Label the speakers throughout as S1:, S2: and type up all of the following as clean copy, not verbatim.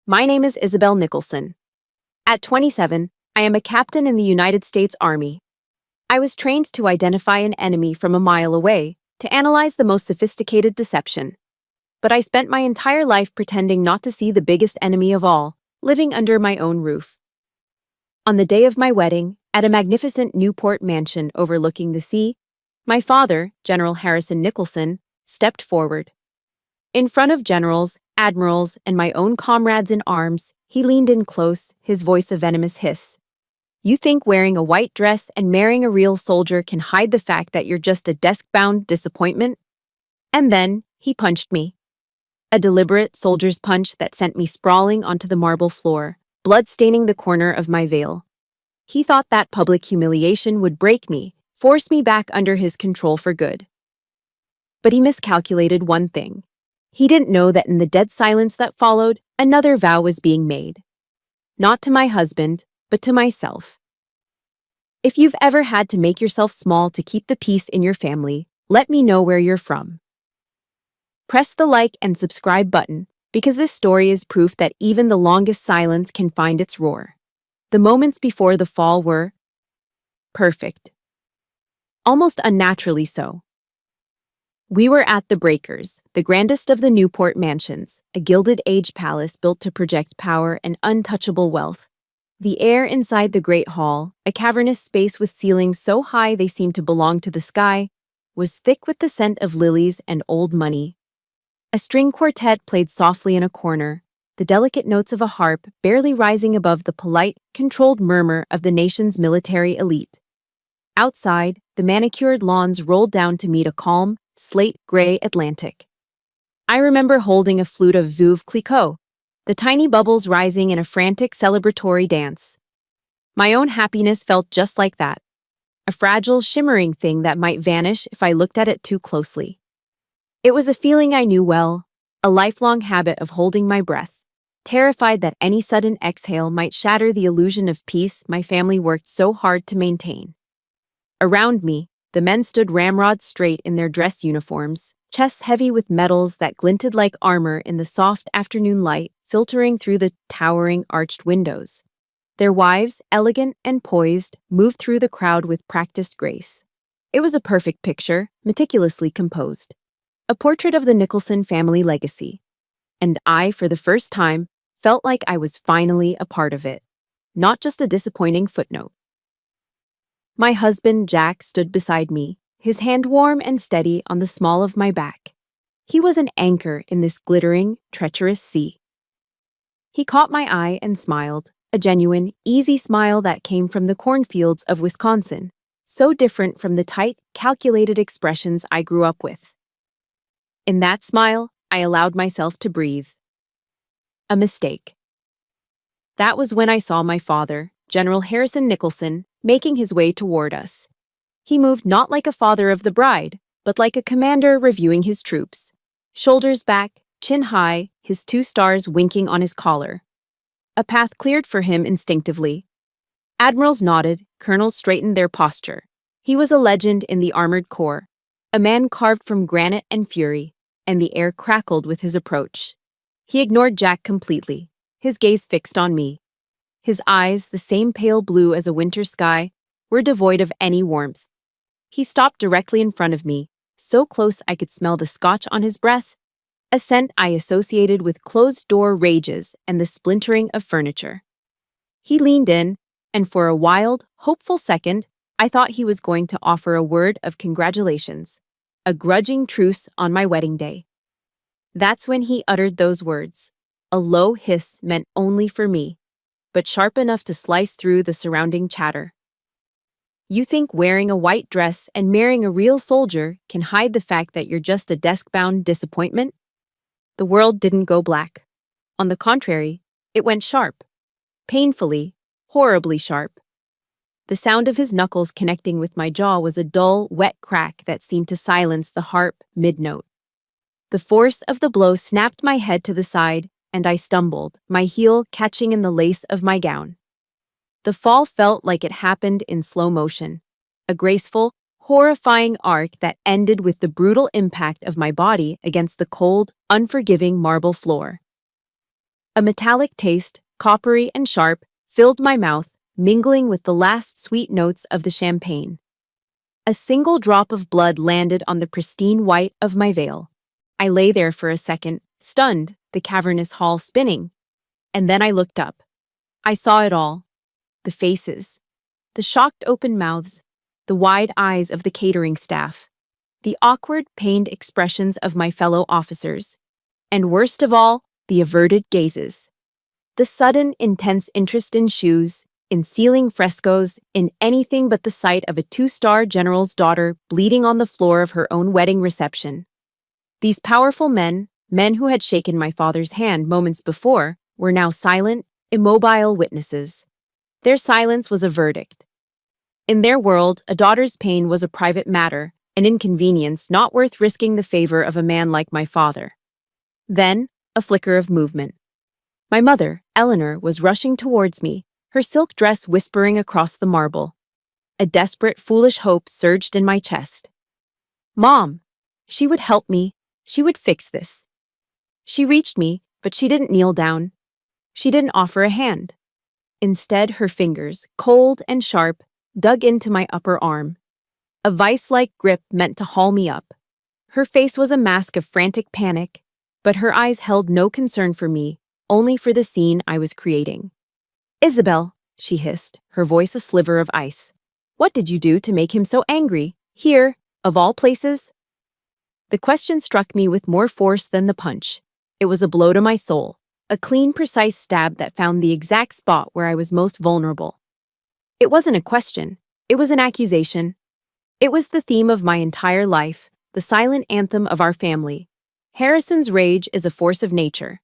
S1: My name is Isabel Nicholson. At 27, I am a captain in the United States Army. I was trained to identify an enemy from a mile away, to analyze the most sophisticated deception. But I spent my entire life pretending not to see the biggest enemy of all, living under my own roof. On the day of my wedding, at a magnificent Newport mansion overlooking the sea, my father, General Harrison Nicholson, stepped forward. In front of generals, admirals, and my own comrades in arms, he leaned in close, his voice a venomous hiss. You think wearing a white dress and marrying a real soldier can hide the fact that you're just a desk-bound disappointment? And then, he punched me. A deliberate soldier's punch that sent me sprawling onto the marble floor, blood staining the corner of my veil. He thought that public humiliation would break me, force me back under his control for good. But he miscalculated one thing. He didn't know that in the dead silence that followed, another vow was being made. Not to my husband, but to myself. If you've ever had to make yourself small to keep the peace in your family, let me know where you're from. Press the like and subscribe button, because this story is proof that even the longest silence can find its roar. The moments before the fall were perfect. Almost unnaturally so. We were at the Breakers, the grandest of the Newport mansions, a gilded age palace built to project power and untouchable wealth. The air inside the great hall, a cavernous space with ceilings so high they seemed to belong to the sky, was thick with the scent of lilies and old money. A string quartet played softly in a corner, the delicate notes of a harp barely rising above the polite, controlled murmur of the nation's military elite. Outside, the manicured lawns rolled down to meet a calm, slate-gray Atlantic. I remember holding a flute of Veuve Clicquot, the tiny bubbles rising in a frantic celebratory dance. My own happiness felt just like that, a fragile, shimmering thing that might vanish if I looked at it too closely. It was a feeling I knew well, a lifelong habit of holding my breath, terrified that any sudden exhale might shatter the illusion of peace my family worked so hard to maintain. Around me, the men stood ramrod straight in their dress uniforms, chests heavy with medals that glinted like armor in the soft afternoon light filtering through the towering arched windows. Their wives, elegant and poised, moved through the crowd with practiced grace. It was a perfect picture, meticulously composed. A portrait of the Nicholson family legacy. And I, for the first time, felt like I was finally a part of it, not just a disappointing footnote. My husband, Jack, stood beside me, his hand warm and steady on the small of my back. He was an anchor in this glittering, treacherous sea. He caught my eye and smiled, a genuine, easy smile that came from the cornfields of Wisconsin, so different from the tight, calculated expressions I grew up with. In that smile, I allowed myself to breathe. A mistake. That was when I saw my father, General Harrison Nicholson, making his way toward us. He moved not like a father of the bride, but like a commander reviewing his troops. Shoulders back, chin high, his 2 stars winking on his collar. A path cleared for him instinctively. Admirals nodded, colonels straightened their posture. He was a legend in the armored corps, a man carved from granite and fury, and the air crackled with his approach. He ignored Jack completely, his gaze fixed on me. His eyes, the same pale blue as a winter sky, were devoid of any warmth. He stopped directly in front of me, so close I could smell the scotch on his breath, a scent I associated with closed-door rages and the splintering of furniture. He leaned in, and for a wild, hopeful second, I thought he was going to offer a word of congratulations, a grudging truce on my wedding day. That's when he uttered those words, a low hiss meant only for me, but sharp enough to slice through the surrounding chatter. You think wearing a white dress and marrying a real soldier can hide the fact that you're just a desk-bound disappointment? The world didn't go black. On the contrary, it went sharp. Painfully, horribly sharp. The sound of his knuckles connecting with my jaw was a dull, wet crack that seemed to silence the harp mid-note. The force of the blow snapped my head to the side, and I stumbled, my heel catching in the lace of my gown. The fall felt like it happened in slow motion, a graceful, horrifying arc that ended with the brutal impact of my body against the cold, unforgiving marble floor. A metallic taste, coppery and sharp, filled my mouth, mingling with the last sweet notes of the champagne. A single drop of blood landed on the pristine white of my veil. I lay there for a second, stunned, the cavernous hall spinning. And then I looked up. I saw it all. The faces. The shocked open mouths. The wide eyes of the catering staff. The awkward, pained expressions of my fellow officers. And worst of all, the averted gazes. The sudden, intense interest in shoes, in ceiling frescoes, in anything but the sight of a two-star general's daughter bleeding on the floor of her own wedding reception. These powerful men who had shaken my father's hand moments before, were now silent, immobile witnesses. Their silence was a verdict. In their world, a daughter's pain was a private matter, an inconvenience not worth risking the favor of a man like my father. Then, a flicker of movement. My mother, Eleanor, was rushing towards me, her silk dress whispering across the marble. A desperate, foolish hope surged in my chest. Mom! She would help me. She would fix this. She reached me, but she didn't kneel down. She didn't offer a hand. Instead, her fingers, cold and sharp, dug into my upper arm. A vice-like grip meant to haul me up. Her face was a mask of frantic panic, but her eyes held no concern for me, only for the scene I was creating. Isabel, she hissed, her voice a sliver of ice. What did you do to make him so angry? Here, of all places? The question struck me with more force than the punch. It was a blow to my soul, a clean, precise stab that found the exact spot where I was most vulnerable. It wasn't a question. It was an accusation. It was the theme of my entire life, the silent anthem of our family. Harrison's rage is a force of nature.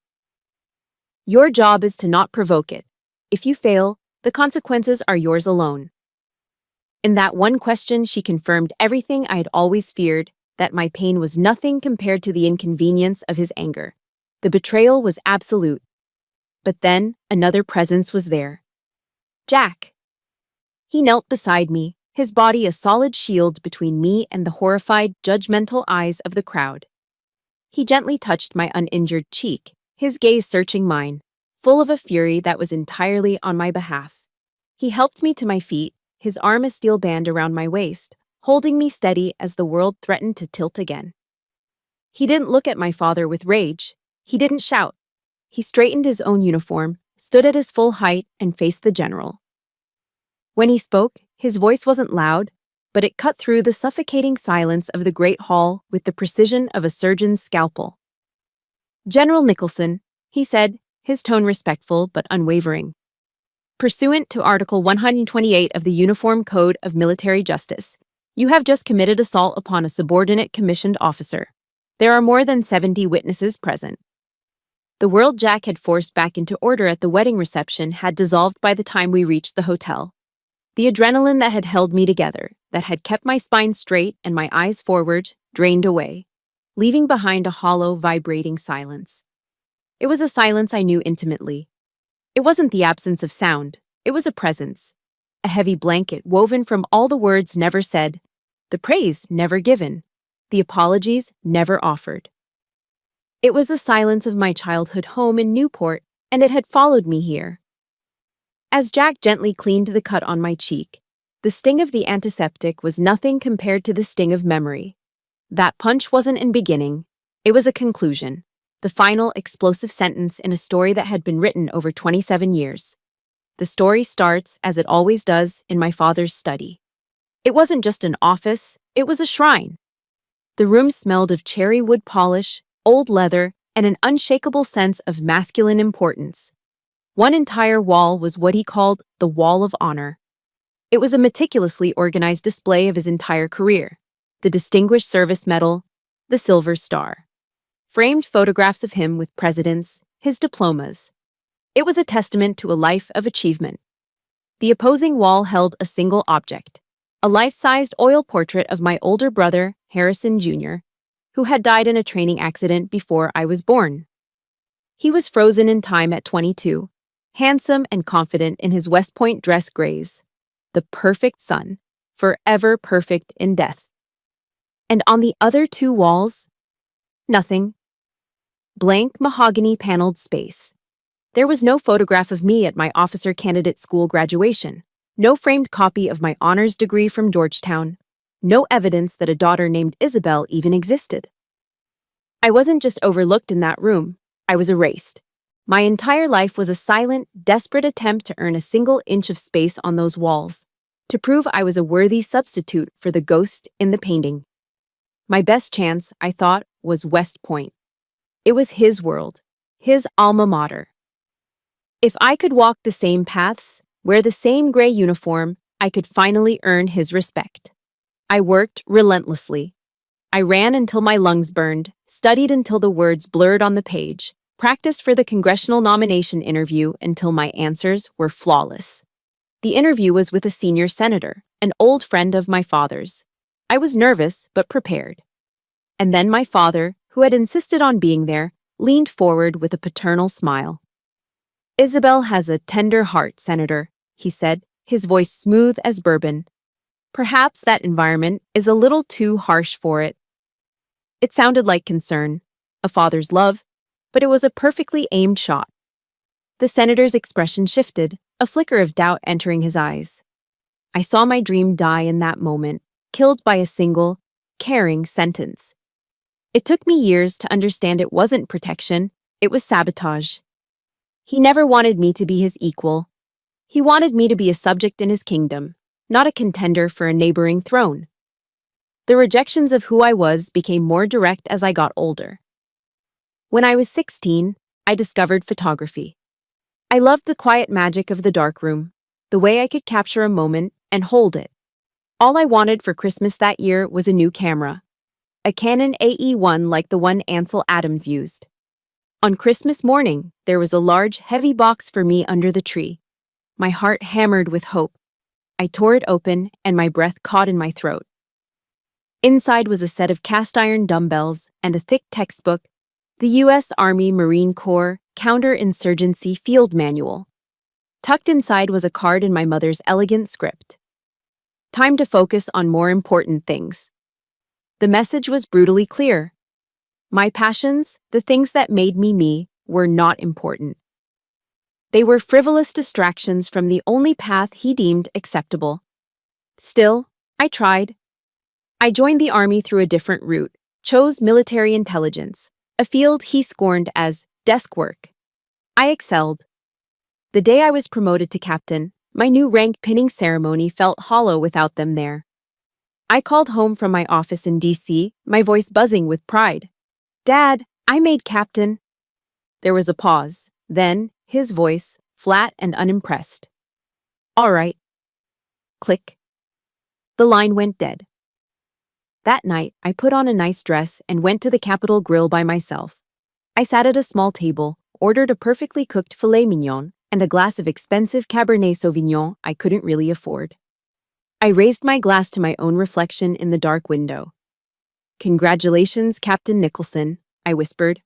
S1: Your job is to not provoke it. If you fail, the consequences are yours alone. In that one question, she confirmed everything I had always feared, that my pain was nothing compared to the inconvenience of his anger. The betrayal was absolute. But then, another presence was there. Jack. He knelt beside me, his body a solid shield between me and the horrified, judgmental eyes of the crowd. He gently touched my uninjured cheek, his gaze searching mine, full of a fury that was entirely on my behalf. He helped me to my feet, his arm a steel band around my waist, holding me steady as the world threatened to tilt again. He didn't look at my father with rage. He didn't shout. He straightened his own uniform, stood at his full height, and faced the general. When he spoke, his voice wasn't loud, but it cut through the suffocating silence of the great hall with the precision of a surgeon's scalpel. General Nicholson, he said, his tone respectful but unwavering. Pursuant to Article 128 of the Uniform Code of Military Justice, you have just committed assault upon a subordinate commissioned officer. There are more than 70 witnesses present. The world Jack had forced back into order at the wedding reception had dissolved by the time we reached the hotel. The adrenaline that had held me together, that had kept my spine straight and my eyes forward, drained away, leaving behind a hollow, vibrating silence. It was a silence I knew intimately. It wasn't the absence of sound, it was a presence. A heavy blanket woven from all the words never said, the praise never given, the apologies never offered. It was the silence of my childhood home in Newport, and it had followed me here. As Jack gently cleaned the cut on my cheek, the sting of the antiseptic was nothing compared to the sting of memory. That punch wasn't a beginning, it was a conclusion, the final explosive sentence in a story that had been written over 27 years. The story starts, as it always does, in my father's study. It wasn't just an office, it was a shrine. The room smelled of cherry wood polish, old leather, and an unshakable sense of masculine importance. One entire wall was what he called the Wall of Honor. It was a meticulously organized display of his entire career, the Distinguished Service Medal, the Silver Star. Framed photographs of him with presidents, his diplomas. It was a testament to a life of achievement. The opposing wall held a single object, a life-sized oil portrait of my older brother, Harrison Jr., who had died in a training accident before I was born. He was frozen in time at 22, handsome and confident in his West Point dress grays, the perfect son, forever perfect in death. And on the other two walls, nothing. Blank mahogany-paneled space. There was no photograph of me at my officer candidate school graduation, no framed copy of my honors degree from Georgetown, no evidence that a daughter named Isabel even existed. I wasn't just overlooked in that room, I was erased. My entire life was a silent, desperate attempt to earn a single inch of space on those walls, to prove I was a worthy substitute for the ghost in the painting. My best chance, I thought, was West Point. It was his world, his alma mater. If I could walk the same paths, wear the same gray uniform, I could finally earn his respect. I worked relentlessly. I ran until my lungs burned, studied until the words blurred on the page, practiced for the congressional nomination interview until my answers were flawless. The interview was with a senior senator, an old friend of my father's. I was nervous, but prepared. And then my father, who had insisted on being there, leaned forward with a paternal smile. "Isabel has a tender heart, Senator," he said, his voice smooth as bourbon. "Perhaps that environment is a little too harsh for it." It sounded like concern, a father's love, but it was a perfectly aimed shot. The senator's expression shifted, a flicker of doubt entering his eyes. I saw my dream die in that moment, killed by a single, caring sentence. It took me years to understand it wasn't protection, it was sabotage. He never wanted me to be his equal. He wanted me to be a subject in his kingdom, not a contender for a neighboring throne. The rejections of who I was became more direct as I got older. When I was 16, I discovered photography. I loved the quiet magic of the darkroom, the way I could capture a moment and hold it. All I wanted for Christmas that year was a new camera, a Canon AE1 like the one Ansel Adams used. On Christmas morning, there was a large, heavy box for me under the tree. My heart hammered with hope. I tore it open, and my breath caught in my throat. Inside was a set of cast-iron dumbbells and a thick textbook, the U.S. Army Marine Corps Counterinsurgency Field Manual. Tucked inside was a card in my mother's elegant script. Time to focus on more important things. The message was brutally clear. My passions, the things that made me me, were not important. They were frivolous distractions from the only path he deemed acceptable. Still, I tried. I joined the Army through a different route, chose military intelligence, a field he scorned as desk work. I excelled. The day I was promoted to captain, my new rank pinning ceremony felt hollow without them there. I called home from my office in D.C., my voice buzzing with pride. "Dad, I made captain." There was a pause, then his voice, flat and unimpressed. "All right." Click. The line went dead. That night, I put on a nice dress and went to the Capitol Grill by myself. I sat at a small table, ordered a perfectly cooked filet mignon, and a glass of expensive Cabernet Sauvignon I couldn't really afford. I raised my glass to my own reflection in the dark window. "Congratulations, Captain Nicholson," I whispered.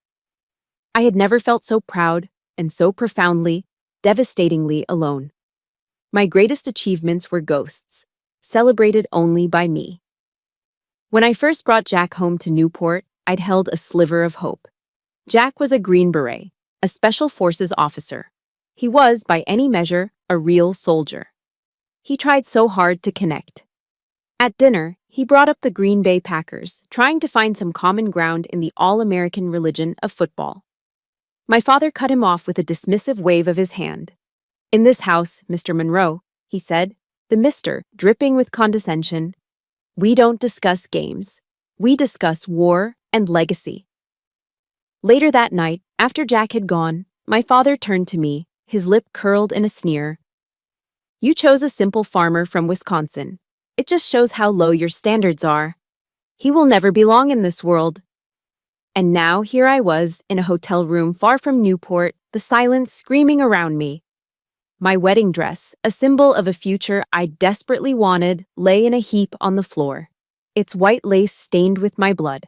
S1: I had never felt so proud and so profoundly, devastatingly alone. My greatest achievements were ghosts, celebrated only by me. When I first brought Jack home to Newport, I'd held a sliver of hope. Jack was a Green Beret, a Special Forces officer. He was, by any measure, a real soldier. He tried so hard to connect. At dinner, he brought up the Green Bay Packers, trying to find some common ground in the all-American religion of football. My father cut him off with a dismissive wave of his hand. "In this house, Mr. Monroe," he said, the Mr. dripping with condescension, "we don't discuss games. We discuss war and legacy." Later that night, after Jack had gone, my father turned to me, his lip curled in a sneer. "You chose a simple farmer from Wisconsin. It just shows how low your standards are. He will never belong in this world." And now here I was, in a hotel room far from Newport, the silence screaming around me. My wedding dress, a symbol of a future I desperately wanted, lay in a heap on the floor, its white lace stained with my blood.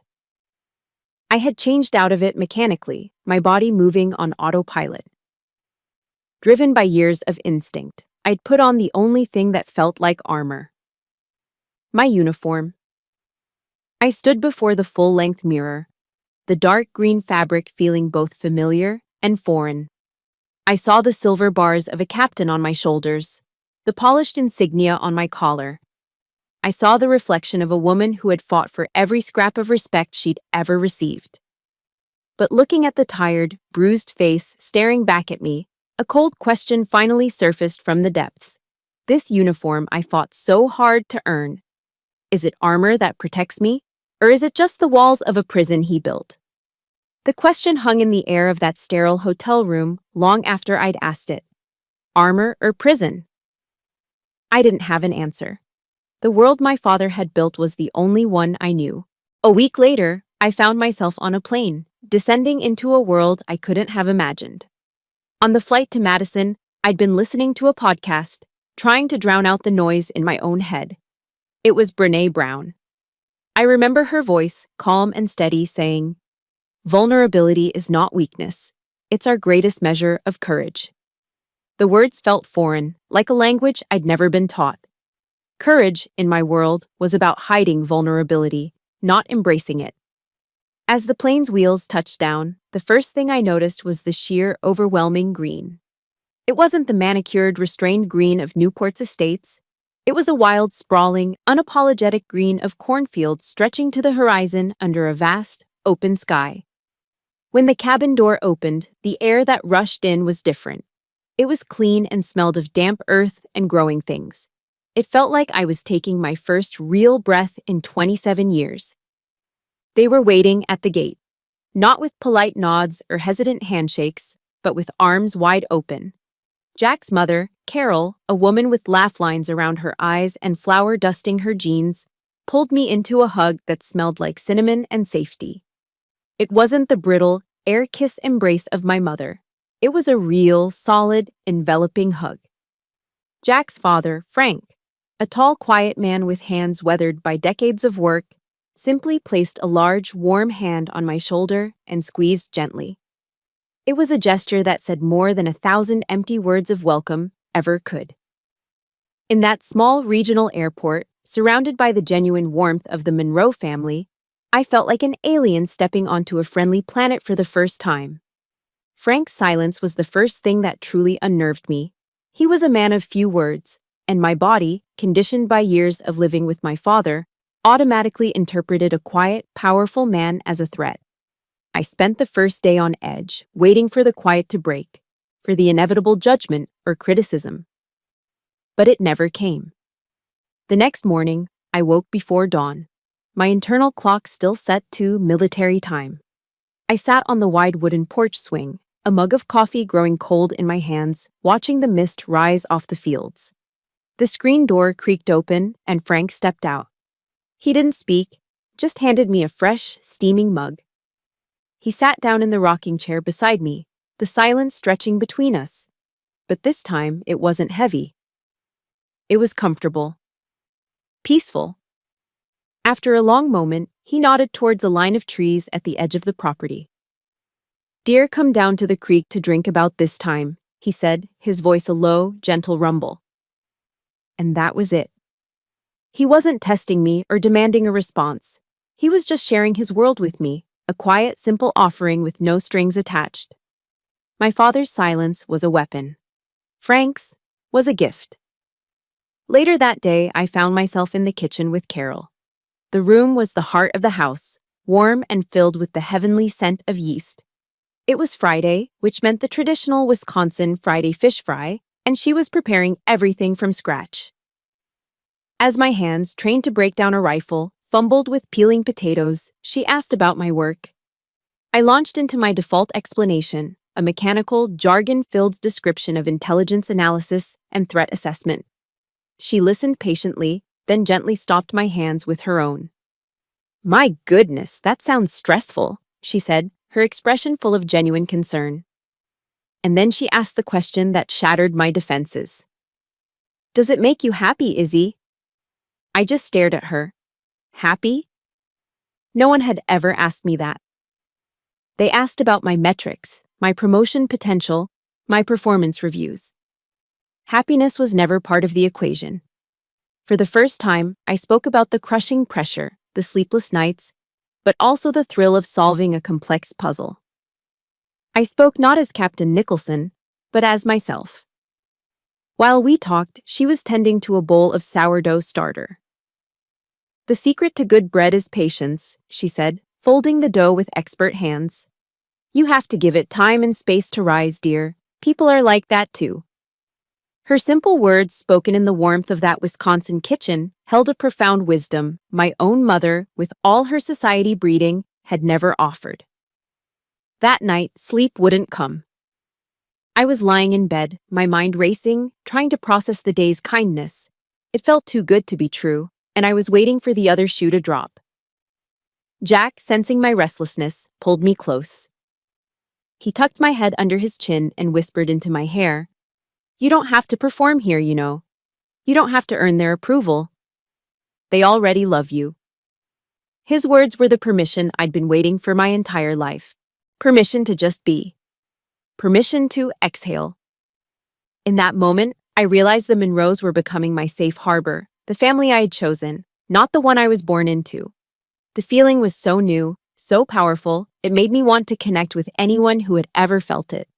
S1: I had changed out of it mechanically, my body moving on autopilot. Driven by years of instinct, I'd put on the only thing that felt like armor. My uniform. I stood before the full-length mirror, the dark green fabric feeling both familiar and foreign. I saw the silver bars of a captain on my shoulders, the polished insignia on my collar. I saw the reflection of a woman who had fought for every scrap of respect she'd ever received. But looking at the tired, bruised face staring back at me, a cold question finally surfaced from the depths. This uniform I fought so hard to earn. Is it armor that protects me, or is it just the walls of a prison he built? The question hung in the air of that sterile hotel room long after I'd asked it. Armor or prison? I didn't have an answer. The world my father had built was the only one I knew. A week later, I found myself on a plane, descending into a world I couldn't have imagined. On the flight to Madison, I'd been listening to a podcast, trying to drown out the noise in my own head. It was Brené Brown. I remember her voice, calm and steady, saying, "Vulnerability is not weakness. It's our greatest measure of courage." The words felt foreign, like a language I'd never been taught. Courage, in my world, was about hiding vulnerability, not embracing it. As the plane's wheels touched down, the first thing I noticed was the sheer, overwhelming green. It wasn't the manicured, restrained green of Newport's estates. It was a wild, sprawling, unapologetic green of cornfields stretching to the horizon under a vast, open sky. When the cabin door opened, the air that rushed in was different. It was clean and smelled of damp earth and growing things. It felt like I was taking my first real breath in 27 years. They were waiting at the gate, not with polite nods or hesitant handshakes, but with arms wide open. Jack's mother, Carol, a woman with laugh lines around her eyes and flour dusting her jeans, pulled me into a hug that smelled like cinnamon and safety. It wasn't the brittle, air-kiss embrace of my mother. It was a real, solid, enveloping hug. Jack's father, Frank, a tall, quiet man with hands weathered by decades of work, simply placed a large, warm hand on my shoulder and squeezed gently. It was a gesture that said more than 1,000 empty words of welcome ever could. In that small regional airport, surrounded by the genuine warmth of the Monroe family, I felt like an alien stepping onto a friendly planet for the first time. Frank's silence was the first thing that truly unnerved me. He was a man of few words, and my body, conditioned by years of living with my father, automatically interpreted a quiet, powerful man as a threat. I spent the first day on edge, waiting for the quiet to break, for the inevitable judgment or criticism. But it never came. The next morning, I woke before dawn, my internal clock still set to military time. I sat on the wide wooden porch swing, a mug of coffee growing cold in my hands, watching the mist rise off the fields. The screen door creaked open, and Frank stepped out. He didn't speak, just handed me a fresh, steaming mug. He sat down in the rocking chair beside me, the silence stretching between us. But this time, it wasn't heavy. It was comfortable. Peaceful. After a long moment, he nodded towards a line of trees at the edge of the property. "Deer come down to the creek to drink about this time," he said, his voice a low, gentle rumble. And that was it. He wasn't testing me or demanding a response. He was just sharing his world with me, a quiet, simple offering with no strings attached. My father's silence was a weapon. Frank's was a gift. Later that day, I found myself in the kitchen with Carol. The room was the heart of the house, warm and filled with the heavenly scent of yeast. It was Friday, which meant the traditional Wisconsin Friday fish fry, and she was preparing everything from scratch. As my hands, trained to break down a rifle, fumbled with peeling potatoes, she asked about my work. I launched into my default explanation, a mechanical, jargon-filled description of intelligence analysis and threat assessment. She listened patiently, then gently stopped my hands with her own. "My goodness, that sounds stressful," she said, her expression full of genuine concern. And then she asked the question that shattered my defenses. "Does it make you happy, Izzy?" I just stared at her. Happy? No one had ever asked me that. They asked about my metrics, my promotion potential, my performance reviews. Happiness was never part of the equation. For the first time, I spoke about the crushing pressure, the sleepless nights, but also the thrill of solving a complex puzzle. I spoke not as Captain Nicholson, but as myself. While we talked, she was tending to a bowl of sourdough starter. "The secret to good bread is patience," she said, folding the dough with expert hands. "You have to give it time and space to rise, dear. People are like that too." Her simple words, spoken in the warmth of that Wisconsin kitchen, held a profound wisdom my own mother, with all her society breeding, had never offered. That night, sleep wouldn't come. I was lying in bed, my mind racing, trying to process the day's kindness. It felt too good to be true, and I was waiting for the other shoe to drop. Jack, sensing my restlessness, pulled me close. He tucked my head under his chin and whispered into my hair, "You don't have to perform here, you know. You don't have to earn their approval. They already love you." His words were the permission I'd been waiting for my entire life. Permission to just be. Permission to exhale. In that moment, I realized the Monroes were becoming my safe harbor, the family I had chosen, not the one I was born into. The feeling was so new, so powerful, it made me want to connect with anyone who had ever felt it.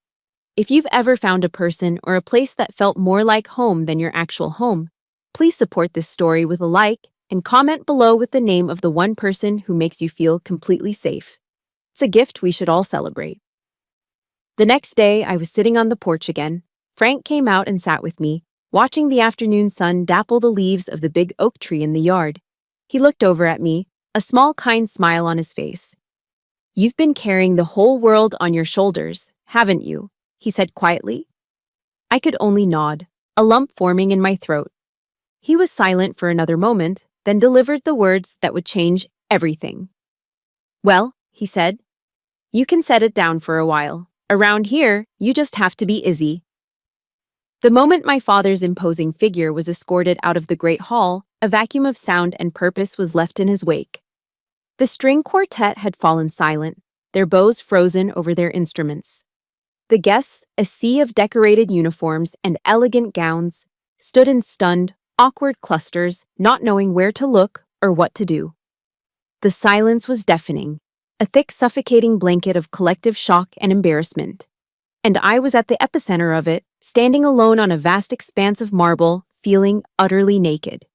S1: If you've ever found a person or a place that felt more like home than your actual home, please support this story with a like and comment below with the name of the one person who makes you feel completely safe. It's a gift we should all celebrate. The next day, I was sitting on the porch again. Frank came out and sat with me, watching the afternoon sun dapple the leaves of the big oak tree in the yard. He looked over at me, a small, kind smile on his face. "You've been carrying the whole world on your shoulders, haven't you?" he said quietly. I could only nod, a lump forming in my throat. He was silent for another moment, then delivered the words that would change everything. "Well," he said, "you can set it down for a while. Around here, you just have to be Izzy." The moment my father's imposing figure was escorted out of the great hall, a vacuum of sound and purpose was left in his wake. The string quartet had fallen silent, their bows frozen over their instruments. The guests, a sea of decorated uniforms and elegant gowns, stood in stunned, awkward clusters, not knowing where to look or what to do. The silence was deafening, a thick, suffocating blanket of collective shock and embarrassment. And I was at the epicenter of it, standing alone on a vast expanse of marble, feeling utterly naked.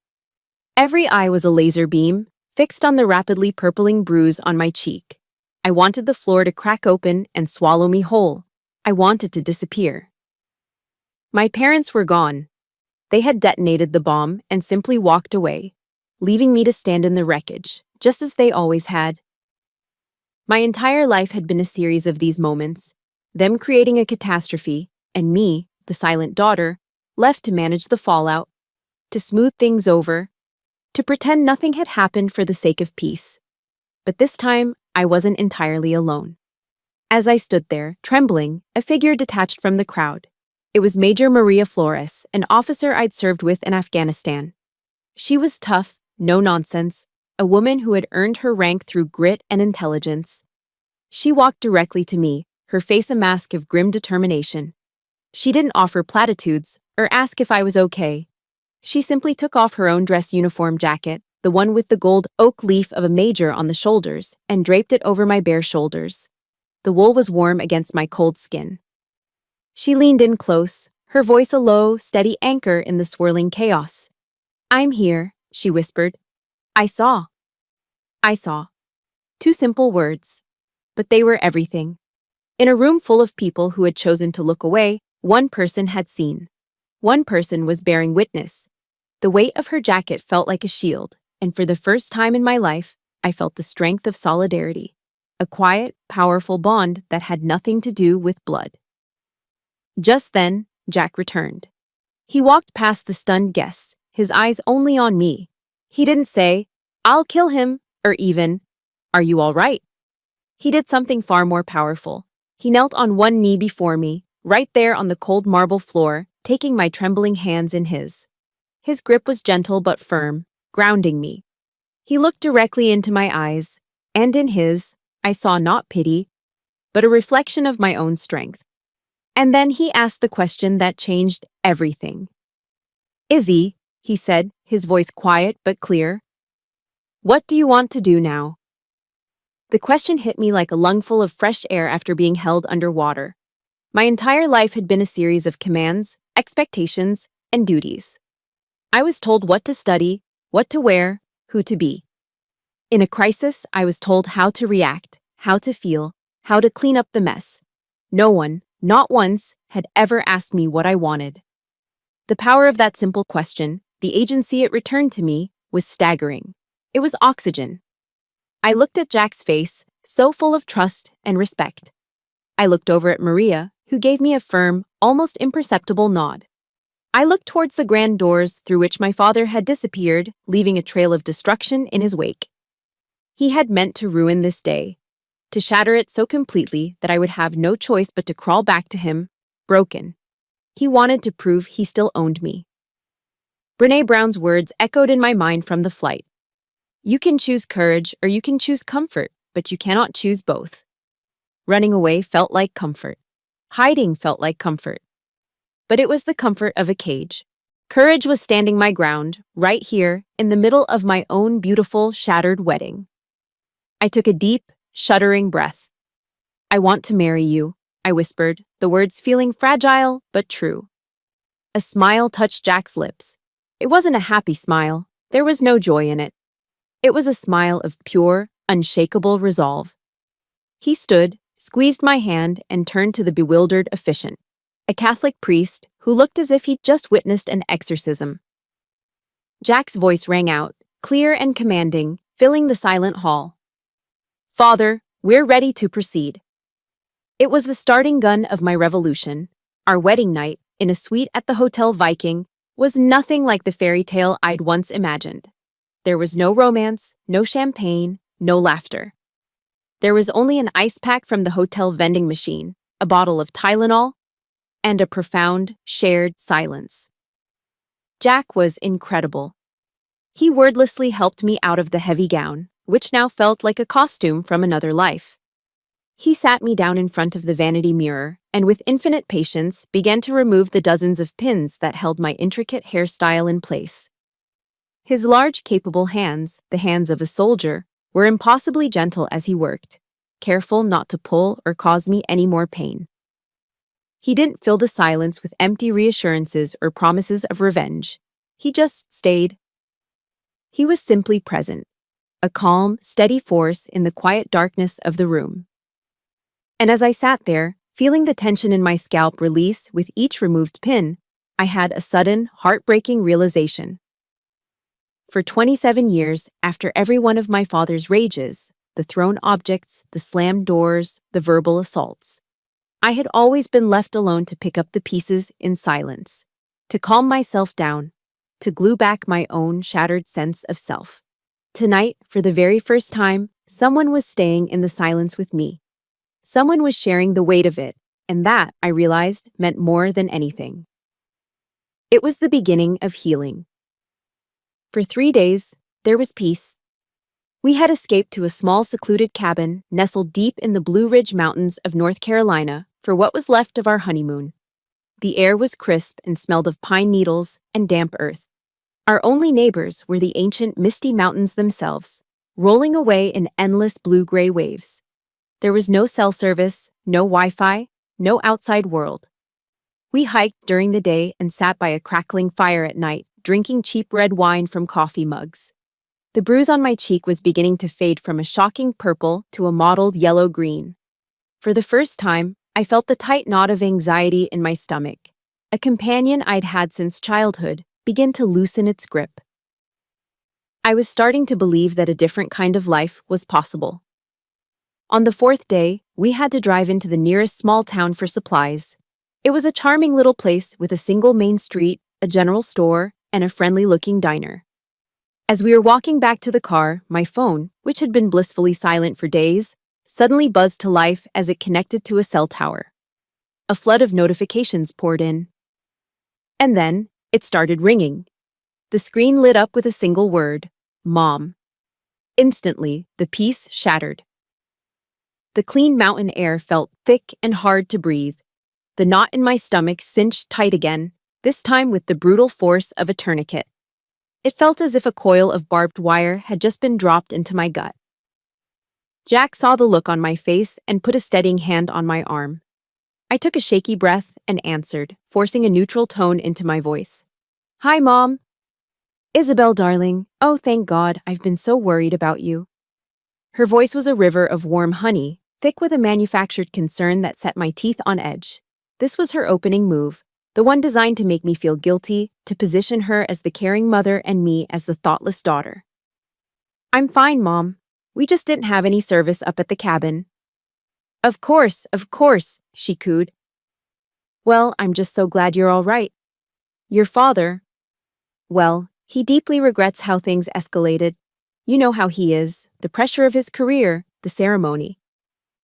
S1: Every eye was a laser beam, fixed on the rapidly purpling bruise on my cheek. I wanted the floor to crack open and swallow me whole. I wanted to disappear. My parents were gone. They had detonated the bomb and simply walked away, leaving me to stand in the wreckage, just as they always had. My entire life had been a series of these moments, them creating a catastrophe, and me, the silent daughter, left to manage the fallout, to smooth things over, to pretend nothing had happened for the sake of peace. But this time, I wasn't entirely alone. As I stood there, trembling, a figure detached from the crowd. It was Major Maria Flores, an officer I'd served with in Afghanistan. She was tough, no nonsense, a woman who had earned her rank through grit and intelligence. She walked directly to me, her face a mask of grim determination. She didn't offer platitudes or ask if I was okay. She simply took off her own dress uniform jacket, the one with the gold oak leaf of a major on the shoulders, and draped it over my bare shoulders. The wool was warm against my cold skin. She leaned in close, her voice a low, steady anchor in the swirling chaos. "I'm here," she whispered. I saw. 2 simple words. But they were everything. In a room full of people who had chosen to look away, one person had seen. One person was bearing witness. The weight of her jacket felt like a shield, and for the first time in my life, I felt the strength of solidarity. A quiet, powerful bond that had nothing to do with blood. Just then, Jack returned. He walked past the stunned guests, his eyes only on me. He didn't say, "I'll kill him," or even, "Are you all right?" He did something far more powerful. He knelt on one knee before me, right there on the cold marble floor, taking my trembling hands in his. His grip was gentle but firm, grounding me. He looked directly into my eyes, and in his, I saw not pity, but a reflection of my own strength. And then he asked the question that changed everything. "Izzy," he said, his voice quiet but clear, "what do you want to do now?" The question hit me like a lungful of fresh air after being held underwater. My entire life had been a series of commands, expectations, and duties. I was told what to study, what to wear, who to be. In a crisis, I was told how to react, how to feel, how to clean up the mess. No one, not once, had ever asked me what I wanted. The power of that simple question, the agency it returned to me, was staggering. It was oxygen. I looked at Jack's face, so full of trust and respect. I looked over at Maria, who gave me a firm, almost imperceptible nod. I looked towards the grand doors through which my father had disappeared, leaving a trail of destruction in his wake. He had meant to ruin this day, to shatter it so completely that I would have no choice but to crawl back to him, broken. He wanted to prove he still owned me. Brené Brown's words echoed in my mind from the flight. You can choose courage or you can choose comfort, but you cannot choose both. Running away felt like comfort. Hiding felt like comfort. But it was the comfort of a cage. Courage was standing my ground, right here, in the middle of my own beautiful, shattered wedding. I took a deep, shuddering breath. I want to marry you, I whispered, the words feeling fragile but true. A smile touched Jack's lips. It wasn't a happy smile. There was no joy in it. It was a smile of pure, unshakable resolve. He stood, squeezed my hand, and turned to the bewildered officiant, a Catholic priest who looked as if he'd just witnessed an exorcism. Jack's voice rang out, clear and commanding, filling the silent hall. Father, we're ready to proceed. It was the starting gun of my revolution. Our wedding night, in a suite at the Hotel Viking, was nothing like the fairy tale I'd once imagined. There was no romance, no champagne, no laughter. There was only an ice pack from the hotel vending machine, a bottle of Tylenol, and a profound, shared silence. Jack was incredible. He wordlessly helped me out of the heavy gown, which now felt like a costume from another life. He sat me down in front of the vanity mirror and with infinite patience began to remove the dozens of pins that held my intricate hairstyle in place. His large, capable hands, the hands of a soldier, were impossibly gentle as he worked, careful not to pull or cause me any more pain. He didn't fill the silence with empty reassurances or promises of revenge. He just stayed. He was simply present, a calm, steady force in the quiet darkness of the room. And as I sat there, feeling the tension in my scalp release with each removed pin, I had a sudden, heartbreaking realization. For 27 years, after every one of my father's rages, the thrown objects, the slammed doors, the verbal assaults, I had always been left alone to pick up the pieces in silence, to calm myself down, to glue back my own shattered sense of self. Tonight, for the very first time, someone was staying in the silence with me. Someone was sharing the weight of it, and that, I realized, meant more than anything. It was the beginning of healing. For 3 days, there was peace. We had escaped to a small secluded cabin nestled deep in the Blue Ridge Mountains of North Carolina for what was left of our honeymoon. The air was crisp and smelled of pine needles and damp earth. Our only neighbors were the ancient misty mountains themselves, rolling away in endless blue-gray waves. There was no cell service, no Wi-Fi, no outside world. We hiked during the day and sat by a crackling fire at night, drinking cheap red wine from coffee mugs. The bruise on my cheek was beginning to fade from a shocking purple to a mottled yellow-green. For the first time, I felt the tight knot of anxiety in my stomach. A companion I'd had since childhood began to loosen its grip. I was starting to believe that a different kind of life was possible. On the 4th day, we had to drive into the nearest small town for supplies. It was a charming little place with a single main street, a general store, and a friendly-looking diner. As we were walking back to the car, my phone, which had been blissfully silent for days, suddenly buzzed to life as it connected to a cell tower. A flood of notifications poured in. And then, it started ringing. The screen lit up with a single word, Mom. Instantly, the peace shattered. The clean mountain air felt thick and hard to breathe. The knot in my stomach cinched tight again, this time with the brutal force of a tourniquet. It felt as if a coil of barbed wire had just been dropped into my gut. Jack saw the look on my face and put a steadying hand on my arm. I took a shaky breath and answered, forcing a neutral tone into my voice. Hi, Mom. Isabel, darling. Oh, thank God, I've been so worried about you. Her voice was a river of warm honey, thick with a manufactured concern that set my teeth on edge. This was her opening move, the one designed to make me feel guilty, to position her as the caring mother and me as the thoughtless daughter. I'm fine, Mom. We just didn't have any service up at the cabin. Of course, she cooed. Well, I'm just so glad you're all right. Your father, well, he deeply regrets how things escalated. You know how he is, the pressure of his career, the ceremony.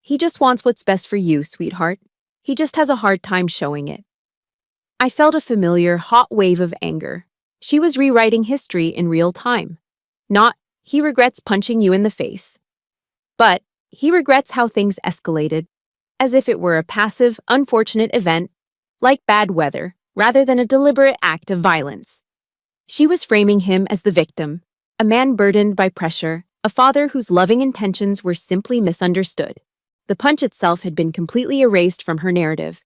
S1: He just wants what's best for you, sweetheart. He just has a hard time showing it. I felt a familiar, hot wave of anger. She was rewriting history in real time. Not, he regrets punching you in the face. But, he regrets how things escalated, as if it were a passive, unfortunate event, like bad weather, rather than a deliberate act of violence. She was framing him as the victim, a man burdened by pressure, a father whose loving intentions were simply misunderstood. The punch itself had been completely erased from her narrative.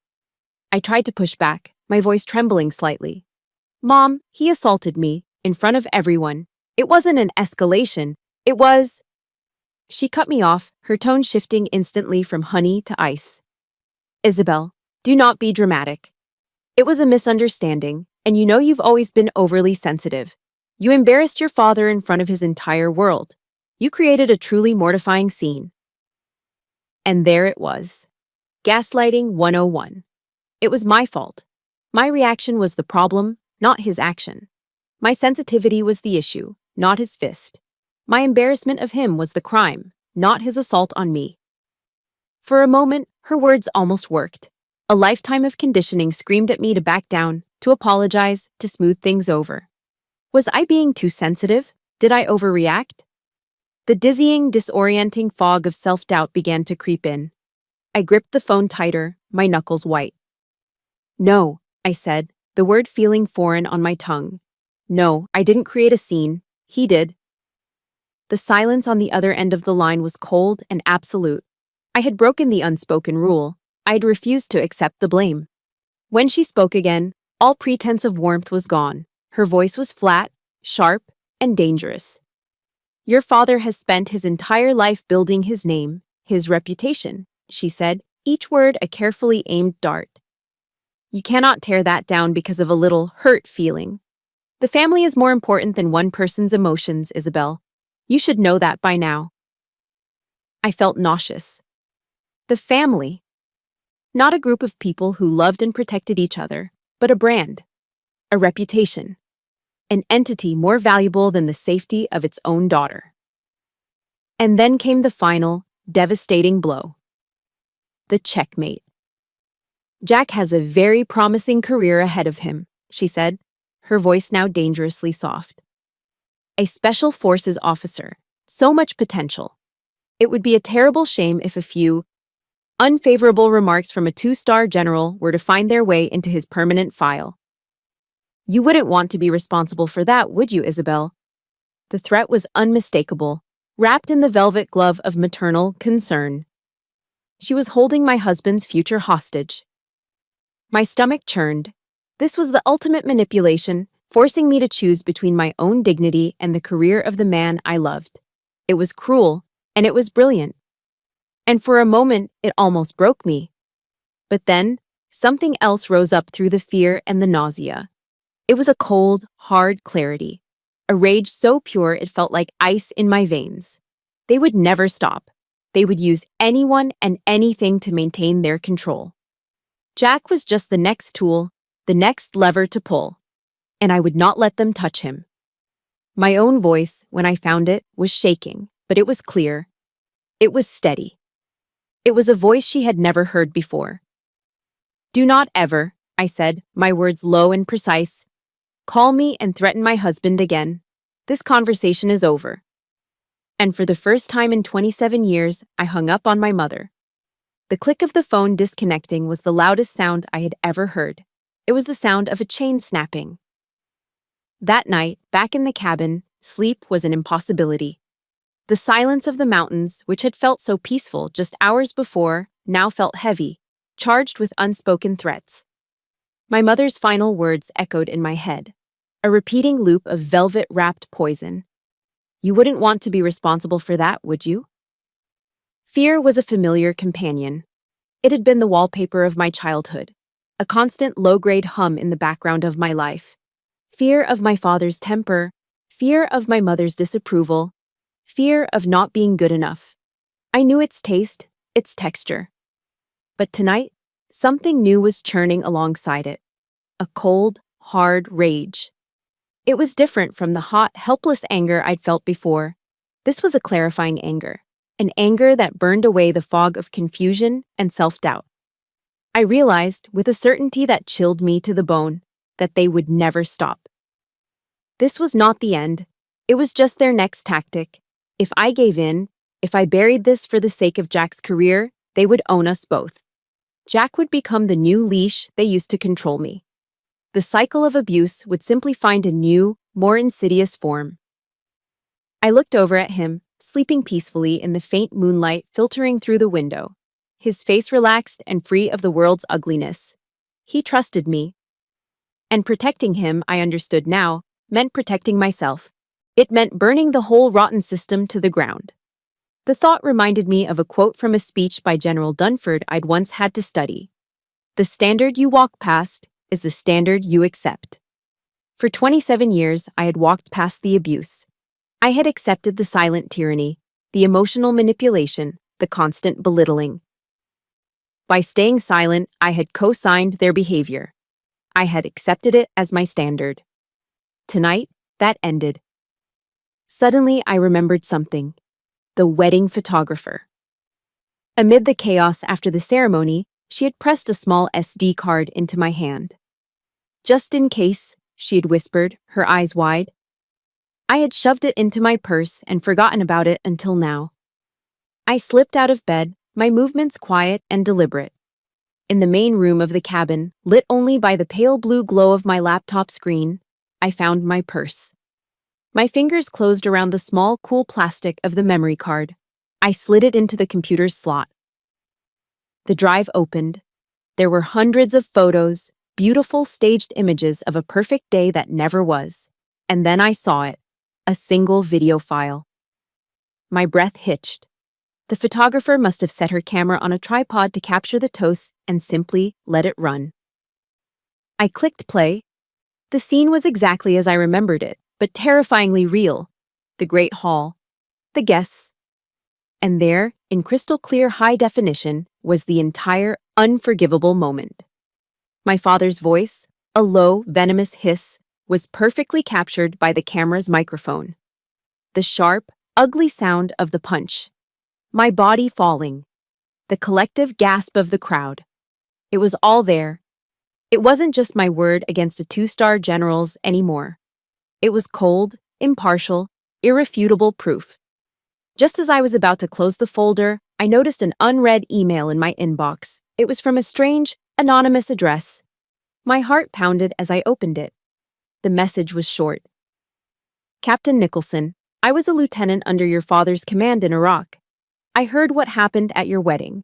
S1: I tried to push back, my voice trembling slightly. Mom, he assaulted me, in front of everyone. It wasn't an escalation, it was… She cut me off, her tone shifting instantly from honey to ice. Isabel, do not be dramatic. It was a misunderstanding, and you know you've always been overly sensitive. You embarrassed your father in front of his entire world. You created a truly mortifying scene. And there it was. Gaslighting 101. It was my fault. My reaction was the problem, not his action. My sensitivity was the issue, not his fist. My embarrassment of him was the crime, not his assault on me. For a moment, her words almost worked. A lifetime of conditioning screamed at me to back down, to apologize, to smooth things over. Was I being too sensitive? Did I overreact? The dizzying, disorienting fog of self-doubt began to creep in. I gripped the phone tighter, my knuckles white. No, I said, the word feeling foreign on my tongue. No, I didn't create a scene. He did. The silence on the other end of the line was cold and absolute. I had broken the unspoken rule. I had refused to accept the blame. When she spoke again, all pretense of warmth was gone. Her voice was flat, sharp, and dangerous. Your father has spent his entire life building his name, his reputation, she said, each word a carefully aimed dart. You cannot tear that down because of a little hurt feeling. The family is more important than one person's emotions, Isabel. You should know that by now. I felt nauseous. The family. Not a group of people who loved and protected each other, but a brand, a reputation, an entity more valuable than the safety of its own daughter. And then came the final, devastating blow. The checkmate. Jack has a very promising career ahead of him, she said, her voice now dangerously soft. A special forces officer, so much potential. It would be a terrible shame if a few unfavorable remarks from a two-star general were to find their way into his permanent file. You wouldn't want to be responsible for that, would you, Isabel? The threat was unmistakable, wrapped in the velvet glove of maternal concern. She was holding my husband's future hostage. My stomach churned. This was the ultimate manipulation, forcing me to choose between my own dignity and the career of the man I loved. It was cruel, and it was brilliant. And for a moment, it almost broke me. But then, something else rose up through the fear and the nausea. It was a cold, hard clarity, a rage so pure it felt like ice in my veins. They would never stop. They would use anyone and anything to maintain their control. Jack was just the next tool, the next lever to pull, and I would not let them touch him. My own voice, when I found it, was shaking, but it was clear. It was steady. It was a voice she had never heard before. Do not ever, I said, my words low and precise, call me and threaten my husband again. This conversation is over. And for the first time in 27 years, I hung up on my mother. The click of the phone disconnecting was the loudest sound I had ever heard. It was the sound of a chain snapping. That night, back in the cabin, sleep was an impossibility. The silence of the mountains, which had felt so peaceful just hours before, now felt heavy, charged with unspoken threats. My mother's final words echoed in my head, a repeating loop of velvet-wrapped poison. You wouldn't want to be responsible for that, would you? Fear was a familiar companion. It had been the wallpaper of my childhood, a constant low-grade hum in the background of my life. Fear of my father's temper, fear of my mother's disapproval, fear of not being good enough. I knew its taste, its texture. But tonight, something new was churning alongside it. A cold, hard rage. It was different from the hot, helpless anger I'd felt before. This was a clarifying anger, an anger that burned away the fog of confusion and self-doubt. I realized, with a certainty that chilled me to the bone, that they would never stop. This was not the end. It was just their next tactic. If I gave in, if I buried this for the sake of Jack's career, they would own us both. Jack would become the new leash they used to control me. The cycle of abuse would simply find a new, more insidious form. I looked over at him, sleeping peacefully in the faint moonlight filtering through the window, his face relaxed and free of the world's ugliness. He trusted me. And protecting him, I understood now, meant protecting myself. It meant burning the whole rotten system to the ground. The thought reminded me of a quote from a speech by General Dunford I'd once had to study. The standard you walk past is the standard you accept. For 27 years, I had walked past the abuse. I had accepted the silent tyranny, the emotional manipulation, the constant belittling. By staying silent, I had co-signed their behavior. I had accepted it as my standard. Tonight, that ended. Suddenly, I remembered something. The wedding photographer. Amid the chaos after the ceremony, she had pressed a small SD card into my hand. Just in case, she had whispered, her eyes wide. I had shoved it into my purse and forgotten about it until now. I slipped out of bed, my movements quiet and deliberate. In the main room of the cabin, lit only by the pale blue glow of my laptop screen, I found my purse. My fingers closed around the small, cool plastic of the memory card. I slid it into the computer's slot. The drive opened. There were hundreds of photos, beautiful staged images of a perfect day that never was. And then I saw it, a single video file. My breath hitched. The photographer must have set her camera on a tripod to capture the toast and simply let it run. I clicked play. The scene was exactly as I remembered it, but terrifyingly real. The Great Hall, the guests. And there, in crystal clear high definition, was the entire unforgivable moment. My father's voice, a low, venomous hiss, was perfectly captured by the camera's microphone. The sharp, ugly sound of the punch. My body falling. The collective gasp of the crowd. It was all there. It wasn't just my word against a two-star general's anymore. It was cold, impartial, irrefutable proof. Just as I was about to close the folder, I noticed an unread email in my inbox. It was from a strange, anonymous address. My heart pounded as I opened it. The message was short. Captain Nicholson, I was a lieutenant under your father's command in Iraq. I heard what happened at your wedding.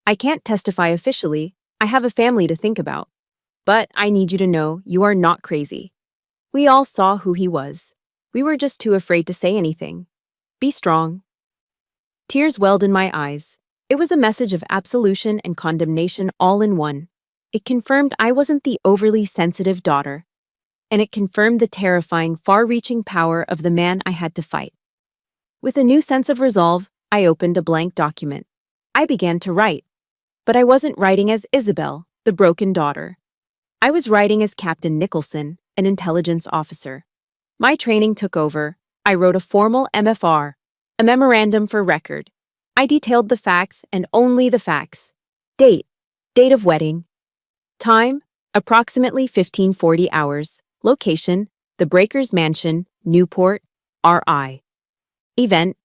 S1: I can't testify officially. I have a family to think about. But I need you to know you are not crazy. We all saw who he was. We were just too afraid to say anything. Be strong. Tears welled in my eyes. It was a message of absolution and condemnation all in one. It confirmed I wasn't the overly sensitive daughter. And it confirmed the terrifying, far-reaching power of the man I had to fight. With a new sense of resolve, I opened a blank document. I began to write. But I wasn't writing as Isabel, the broken daughter. I was writing as Captain Nicholson, an intelligence officer. My training took over. I wrote a formal MFR, a memorandum for record. I detailed the facts and only the facts. Date of wedding. Time, approximately 1540 hours. Location, the Breakers Mansion, Newport, RI. Event,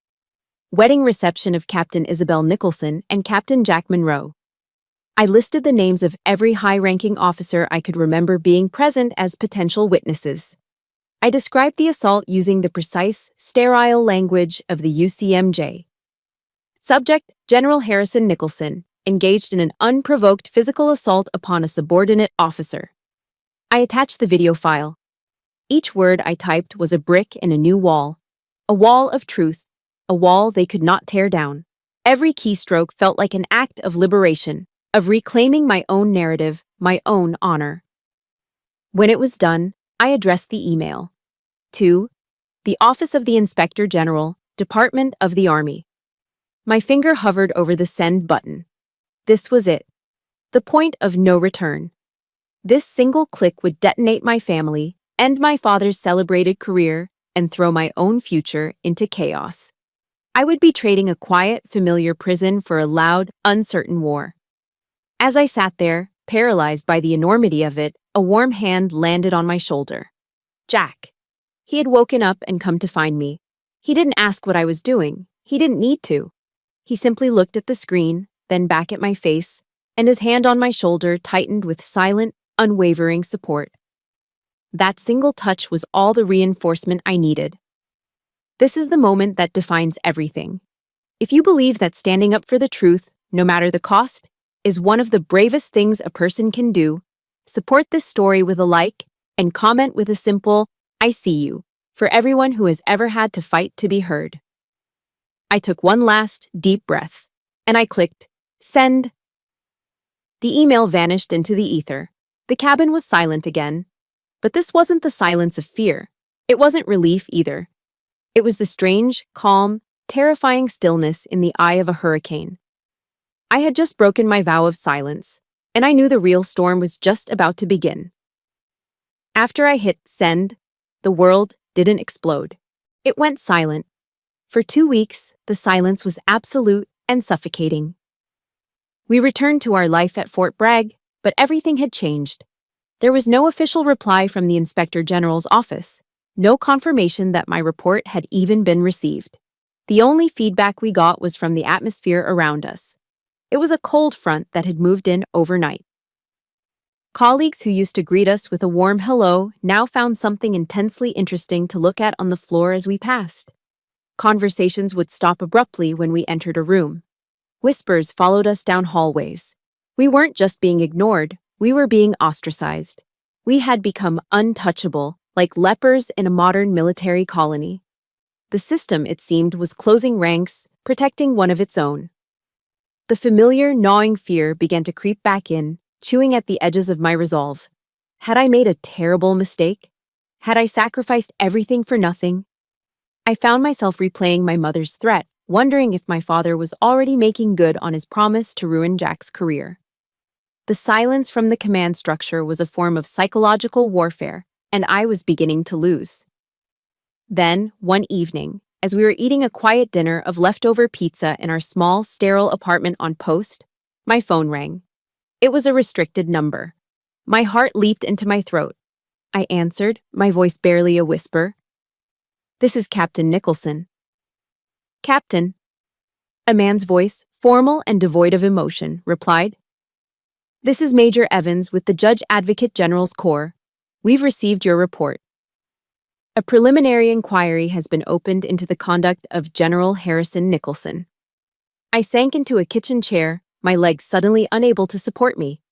S1: wedding reception of Captain Isabel Nicholson and Captain Jack Monroe. I listed the names of every high-ranking officer I could remember being present as potential witnesses. I described the assault using the precise, sterile language of the UCMJ. Subject, General Harrison Nicholson, engaged in an unprovoked physical assault upon a subordinate officer. I attached the video file. Each word I typed was a brick in a new wall. A wall of truth, a wall they could not tear down. Every keystroke felt like an act of liberation, of reclaiming my own narrative, my own honor. When it was done, I addressed the email. To the Office of the Inspector General, Department of the Army. My finger hovered over the send button. This was it. The point of no return. This single click would detonate my family, end my father's celebrated career, and throw my own future into chaos. I would be trading a quiet, familiar prison for a loud, uncertain war. As I sat there, paralyzed by the enormity of it, a warm hand landed on my shoulder. Jack. He had woken up and come to find me. He didn't ask what I was doing. He didn't need to. He simply looked at the screen, then back at my face, and his hand on my shoulder tightened with silent, unwavering support. That single touch was all the reinforcement I needed. This is the moment that defines everything. If you believe that standing up for the truth, no matter the cost, is one of the bravest things a person can do, support this story with a like and comment with a simple, "I see you," for everyone who has ever had to fight to be heard. I took one last, deep breath, and I clicked, send. The email vanished into the ether. The cabin was silent again. But this wasn't the silence of fear. It wasn't relief either. It was the strange, calm, terrifying stillness in the eye of a hurricane. I had just broken my vow of silence, and I knew the real storm was just about to begin. After I hit send, the world didn't explode. It went silent. For 2 weeks, the silence was absolute and suffocating. We returned to our life at Fort Bragg, but everything had changed. There was no official reply from the Inspector General's office, no confirmation that my report had even been received. The only feedback we got was from the atmosphere around us. It was a cold front that had moved in overnight. Colleagues who used to greet us with a warm hello now found something intensely interesting to look at on the floor as we passed. Conversations would stop abruptly when we entered a room. Whispers followed us down hallways. We weren't just being ignored, we were being ostracized. We had become untouchable, like lepers in a modern military colony. The system, it seemed, was closing ranks, protecting one of its own. The familiar, gnawing fear began to creep back in, chewing at the edges of my resolve. Had I made a terrible mistake? Had I sacrificed everything for nothing? I found myself replaying my mother's threat, wondering if my father was already making good on his promise to ruin Jack's career. The silence from the command structure was a form of psychological warfare, and I was beginning to lose. Then, one evening, as we were eating a quiet dinner of leftover pizza in our small, sterile apartment on Post, my phone rang. It was a restricted number. My heart leaped into my throat. I answered, my voice barely a whisper. "This is Captain Nicholson." "Captain." A man's voice, formal and devoid of emotion, replied. "This is Major Evans with the Judge Advocate General's Corps. We've received your report. A preliminary inquiry has been opened into the conduct of General Harrison Nicholson." I sank into a kitchen chair, my legs suddenly unable to support me.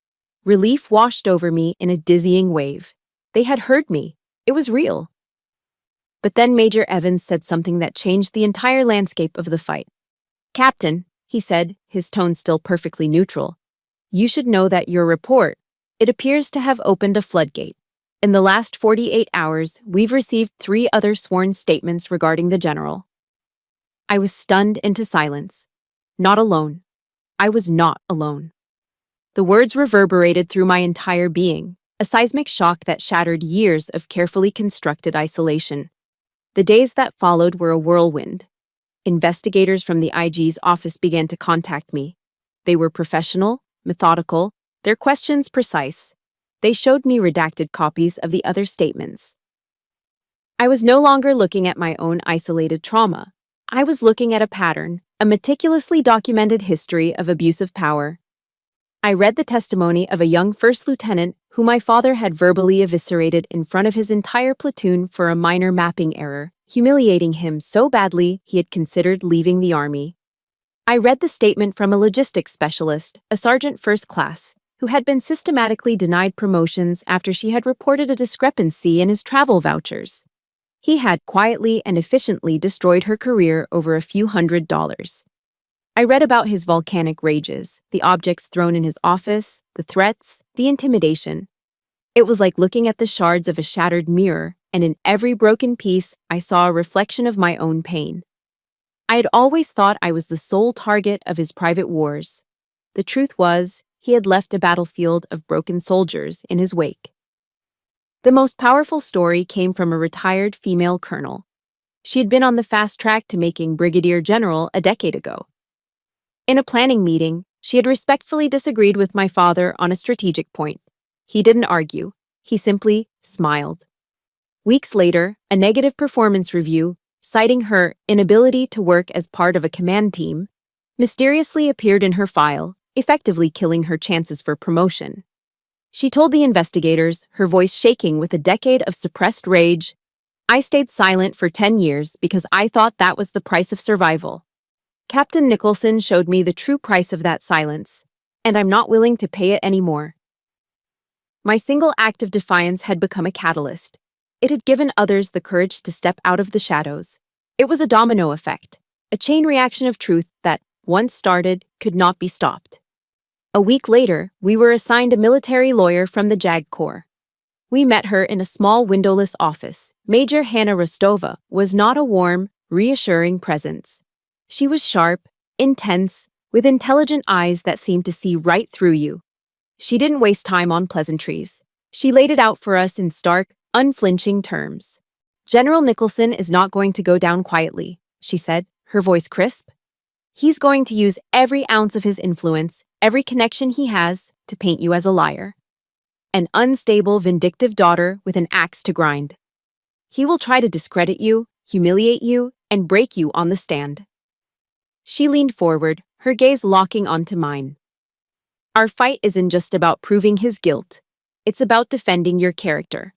S1: Relief washed over me in a dizzying wave. They had heard me. It was real. But then Major Evans said something that changed the entire landscape of the fight. "Captain," he said, his tone still perfectly neutral, "you should know that your report, it appears to have opened a floodgate. In the last 48 hours, we've received 3 other sworn statements regarding the general." I was stunned into silence. Not alone. I was not alone. The words reverberated through my entire being, a seismic shock that shattered years of carefully constructed isolation. The days that followed were a whirlwind. Investigators from the IG's office began to contact me. They were professional, methodical, their questions precise. They showed me redacted copies of the other statements. I was no longer looking at my own isolated trauma. I was looking at a pattern, a meticulously documented history of abuse of power. I read the testimony of a young first lieutenant who my father had verbally eviscerated in front of his entire platoon for a minor mapping error, humiliating him so badly he had considered leaving the army. I read the statement from a logistics specialist, a sergeant first class, who had been systematically denied promotions after she had reported a discrepancy in his travel vouchers. He had quietly and efficiently destroyed her career over a few $100s. I read about his volcanic rages, the objects thrown in his office, the threats, the intimidation. It was like looking at the shards of a shattered mirror, and in every broken piece, I saw a reflection of my own pain. I had always thought I was the sole target of his private wars. The truth was, he had left a battlefield of broken soldiers in his wake. The most powerful story came from a retired female colonel. She had been on the fast track to making brigadier general a decade ago. In a planning meeting, she had respectfully disagreed with my father on a strategic point. He didn't argue. He simply smiled. Weeks later, a negative performance review, citing her inability to work as part of a command team, mysteriously appeared in her file, effectively killing her chances for promotion. She told the investigators, her voice shaking with a decade of suppressed rage, "I stayed silent for 10 years because I thought that was the price of survival. Captain Nicholson showed me the true price of that silence, and I'm not willing to pay it anymore." My single act of defiance had become a catalyst. It had given others the courage to step out of the shadows. It was a domino effect, a chain reaction of truth that, once started, could not be stopped. A week later, we were assigned a military lawyer from the JAG Corps. We met her in a small windowless office. Major Hannah Rostova was not a warm, reassuring presence. She was sharp, intense, with intelligent eyes that seemed to see right through you. She didn't waste time on pleasantries. She laid it out for us in stark, unflinching terms. "General Nicholson is not going to go down quietly," she said, her voice crisp. "He's going to use every ounce of his influence, every connection he has, to paint you as a liar. An unstable, vindictive daughter with an axe to grind. He will try to discredit you, humiliate you, and break you on the stand." She leaned forward, her gaze locking onto mine. "Our fight isn't just about proving his guilt. It's about defending your character.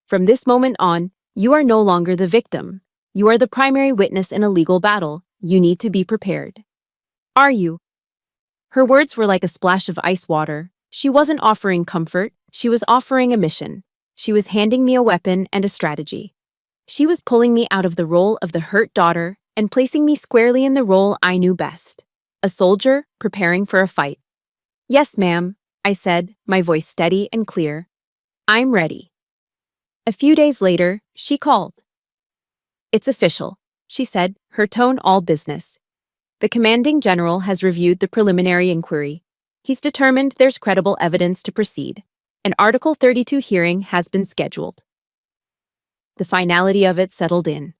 S1: From this moment on, you are no longer the victim. You are the primary witness in a legal battle. You need to be prepared. Are you?" Her words were like a splash of ice water. She wasn't offering comfort, she was offering a mission. She was handing me a weapon and a strategy. She was pulling me out of the role of the hurt daughter and placing me squarely in the role I knew best. A soldier preparing for a fight. "Yes, ma'am," I said, my voice steady and clear. "I'm ready." A few days later, she called. "It's official," she said, her tone all business. "The commanding general has reviewed the preliminary inquiry. He's determined there's credible evidence to proceed. An Article 32 hearing has been scheduled." The finality of it settled in.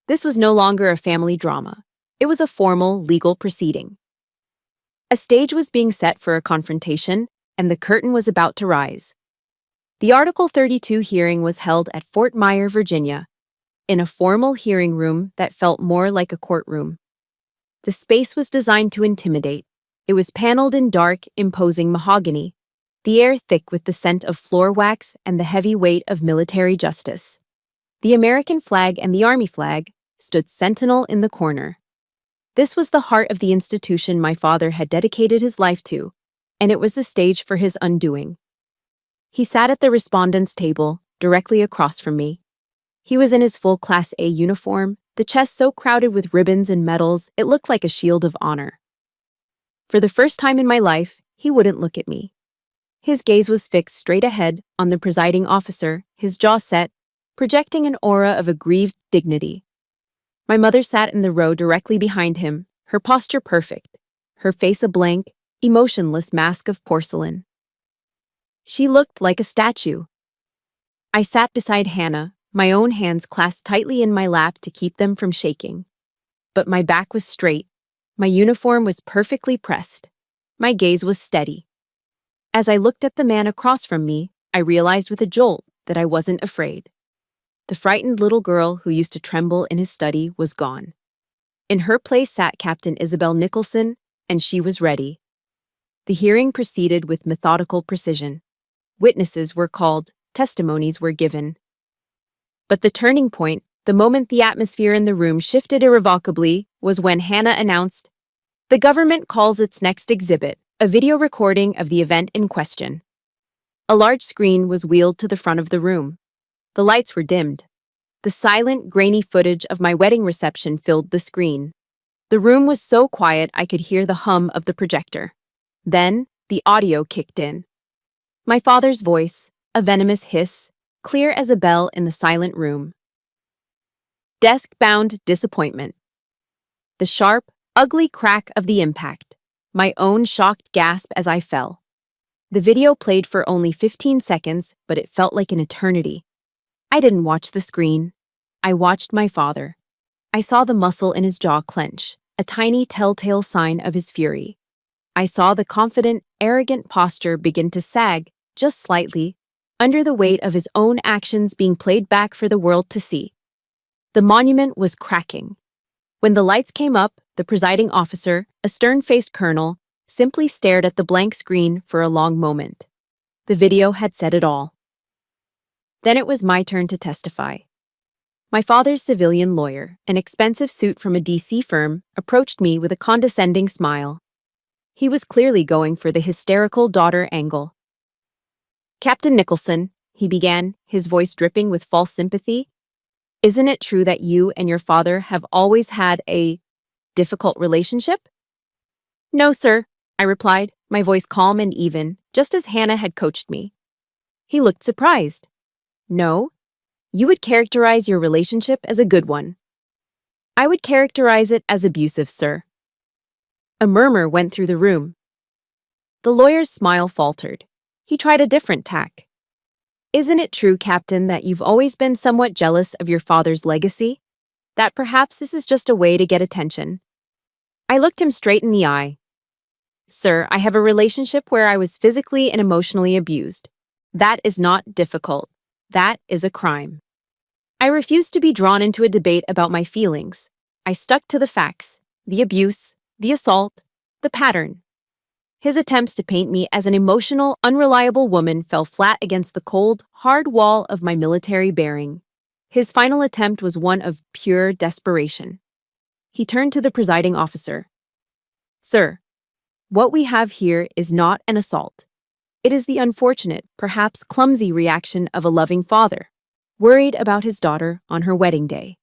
S1: This was no longer a family drama. It was a formal, legal proceeding. A stage was being set for a confrontation, and the curtain was about to rise. The Article 32 hearing was held at Fort Myer, Virginia, in a formal hearing room that felt more like a courtroom. The space was designed to intimidate. It was paneled in dark, imposing mahogany, the air thick with the scent of floor wax and the heavy weight of military justice. The American flag and the Army flag stood sentinel in the corner. This was the heart of the institution my father had dedicated his life to, and it was the stage for his undoing. He sat at the respondents' table, directly across from me. He was in his full Class A uniform, the chest so crowded with ribbons and medals it looked like a shield of honor. For the first time in my life, he wouldn't look at me. His gaze was fixed straight ahead on the presiding officer, his jaw set, projecting an aura of aggrieved dignity. My mother sat in the row directly behind him, her posture perfect, her face a blank, emotionless mask of porcelain. She looked like a statue. I sat beside Hannah, my own hands clasped tightly in my lap to keep them from shaking. But my back was straight, my uniform was perfectly pressed, my gaze was steady. As I looked at the man across from me, I realized with a jolt that I wasn't afraid. The frightened little girl who used to tremble in his study was gone. In her place sat Captain Isabel Nicholson, and she was ready. The hearing proceeded with methodical precision. Witnesses were called, testimonies were given. But the turning point, the moment the atmosphere in the room shifted irrevocably, was when Hannah announced, The government calls its next exhibit a video recording of the event in question. A large screen was wheeled to the front of the room. The lights were dimmed. The silent, grainy footage of my wedding reception filled the screen. The room was so quiet I could hear the hum of the projector. Then, the audio kicked in. My father's voice, a venomous hiss, clear as a bell in the silent room. Desk-bound disappointment. The sharp, ugly crack of the impact. My own shocked gasp as I fell. The video played for only 15 seconds, but it felt like an eternity. I didn't watch the screen. I watched my father. I saw the muscle in his jaw clench, a tiny telltale sign of his fury. I saw the confident, arrogant posture begin to sag, just slightly, under the weight of his own actions being played back for the world to see. The monument was cracking. When the lights came up, the presiding officer, a stern-faced colonel, simply stared at the blank screen for a long moment. The video had said it all. Then it was my turn to testify. My father's civilian lawyer, an expensive suit from a DC firm, approached me with a condescending smile. He was clearly going for the hysterical daughter angle. "Captain Nicholson," he began, his voice dripping with false sympathy, "isn't it true that you and your father have always had a difficult relationship?" "No, sir," I replied, my voice calm and even, just as Hannah had coached me. He looked surprised. "No? You would characterize your relationship as a good one." "I would characterize it as abusive, sir." A murmur went through the room. The lawyer's smile faltered. He tried a different tack. "Isn't it true, Captain, that you've always been somewhat jealous of your father's legacy? That perhaps this is just a way to get attention?" I looked him straight in the eye. "Sir, I have a relationship where I was physically and emotionally abused. That is not difficult. That is a crime." I refused to be drawn into a debate about my feelings. I stuck to the facts, the abuse, the assault, the pattern. His attempts to paint me as an emotional, unreliable woman fell flat against the cold, hard wall of my military bearing. His final attempt was one of pure desperation. He turned to the presiding officer. "Sir, what we have here is not an assault. It is the unfortunate, perhaps clumsy reaction of a loving father, worried about his daughter on her wedding day."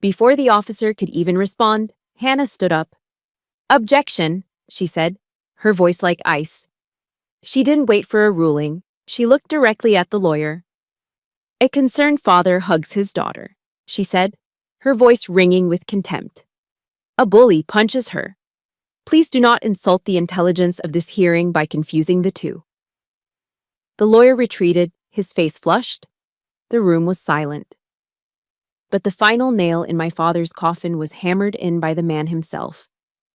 S1: Before the officer could even respond, Hannah stood up. "Objection," she said, her voice like ice. She didn't wait for a ruling. She looked directly at the lawyer. "A concerned father hugs his daughter," she said, her voice ringing with contempt. "A bully punches her. Please do not insult the intelligence of this hearing by confusing the two." The lawyer retreated, his face flushed. The room was silent. But the final nail in my father's coffin was hammered in by the man himself.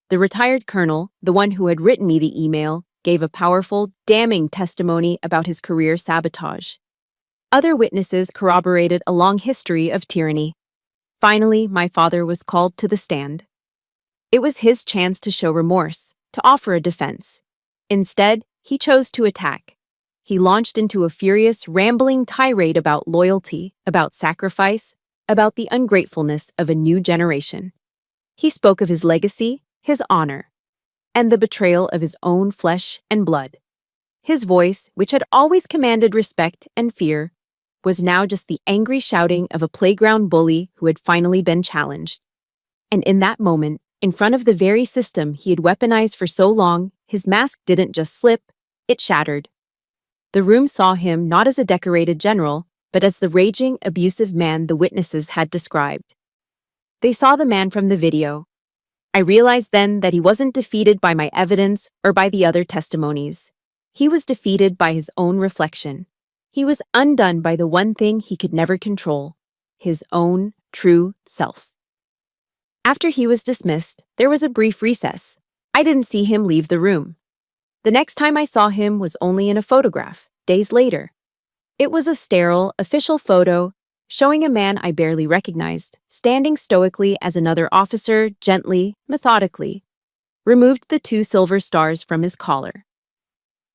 S1: The retired colonel, the one who had written me the email, gave a powerful, damning testimony about his career sabotage. Other witnesses corroborated a long history of tyranny. Finally, my father was called to the stand. It was his chance to show remorse, to offer a defense. Instead, he chose to attack. He launched into a furious, rambling tirade about loyalty, about sacrifice, about the ungratefulness of a new generation. He spoke of his legacy, his honor, and the betrayal of his own flesh and blood. His voice, which had always commanded respect and fear, was now just the angry shouting of a playground bully who had finally been challenged. And in that moment, in front of the very system he had weaponized for so long, his mask didn't just slip, it shattered. The room saw him not as a decorated general, but as the raging, abusive man the witnesses had described. They saw the man from the video. I realized then that he wasn't defeated by my evidence or by the other testimonies. He was defeated by his own reflection. He was undone by the one thing he could never control, his own true self. After he was dismissed, there was a brief recess. I didn't see him leave the room. The next time I saw him was only in a photograph, days later. It was a sterile, official photo showing a man I barely recognized, standing stoically as another officer gently, methodically, removed the 2 silver stars from his collar.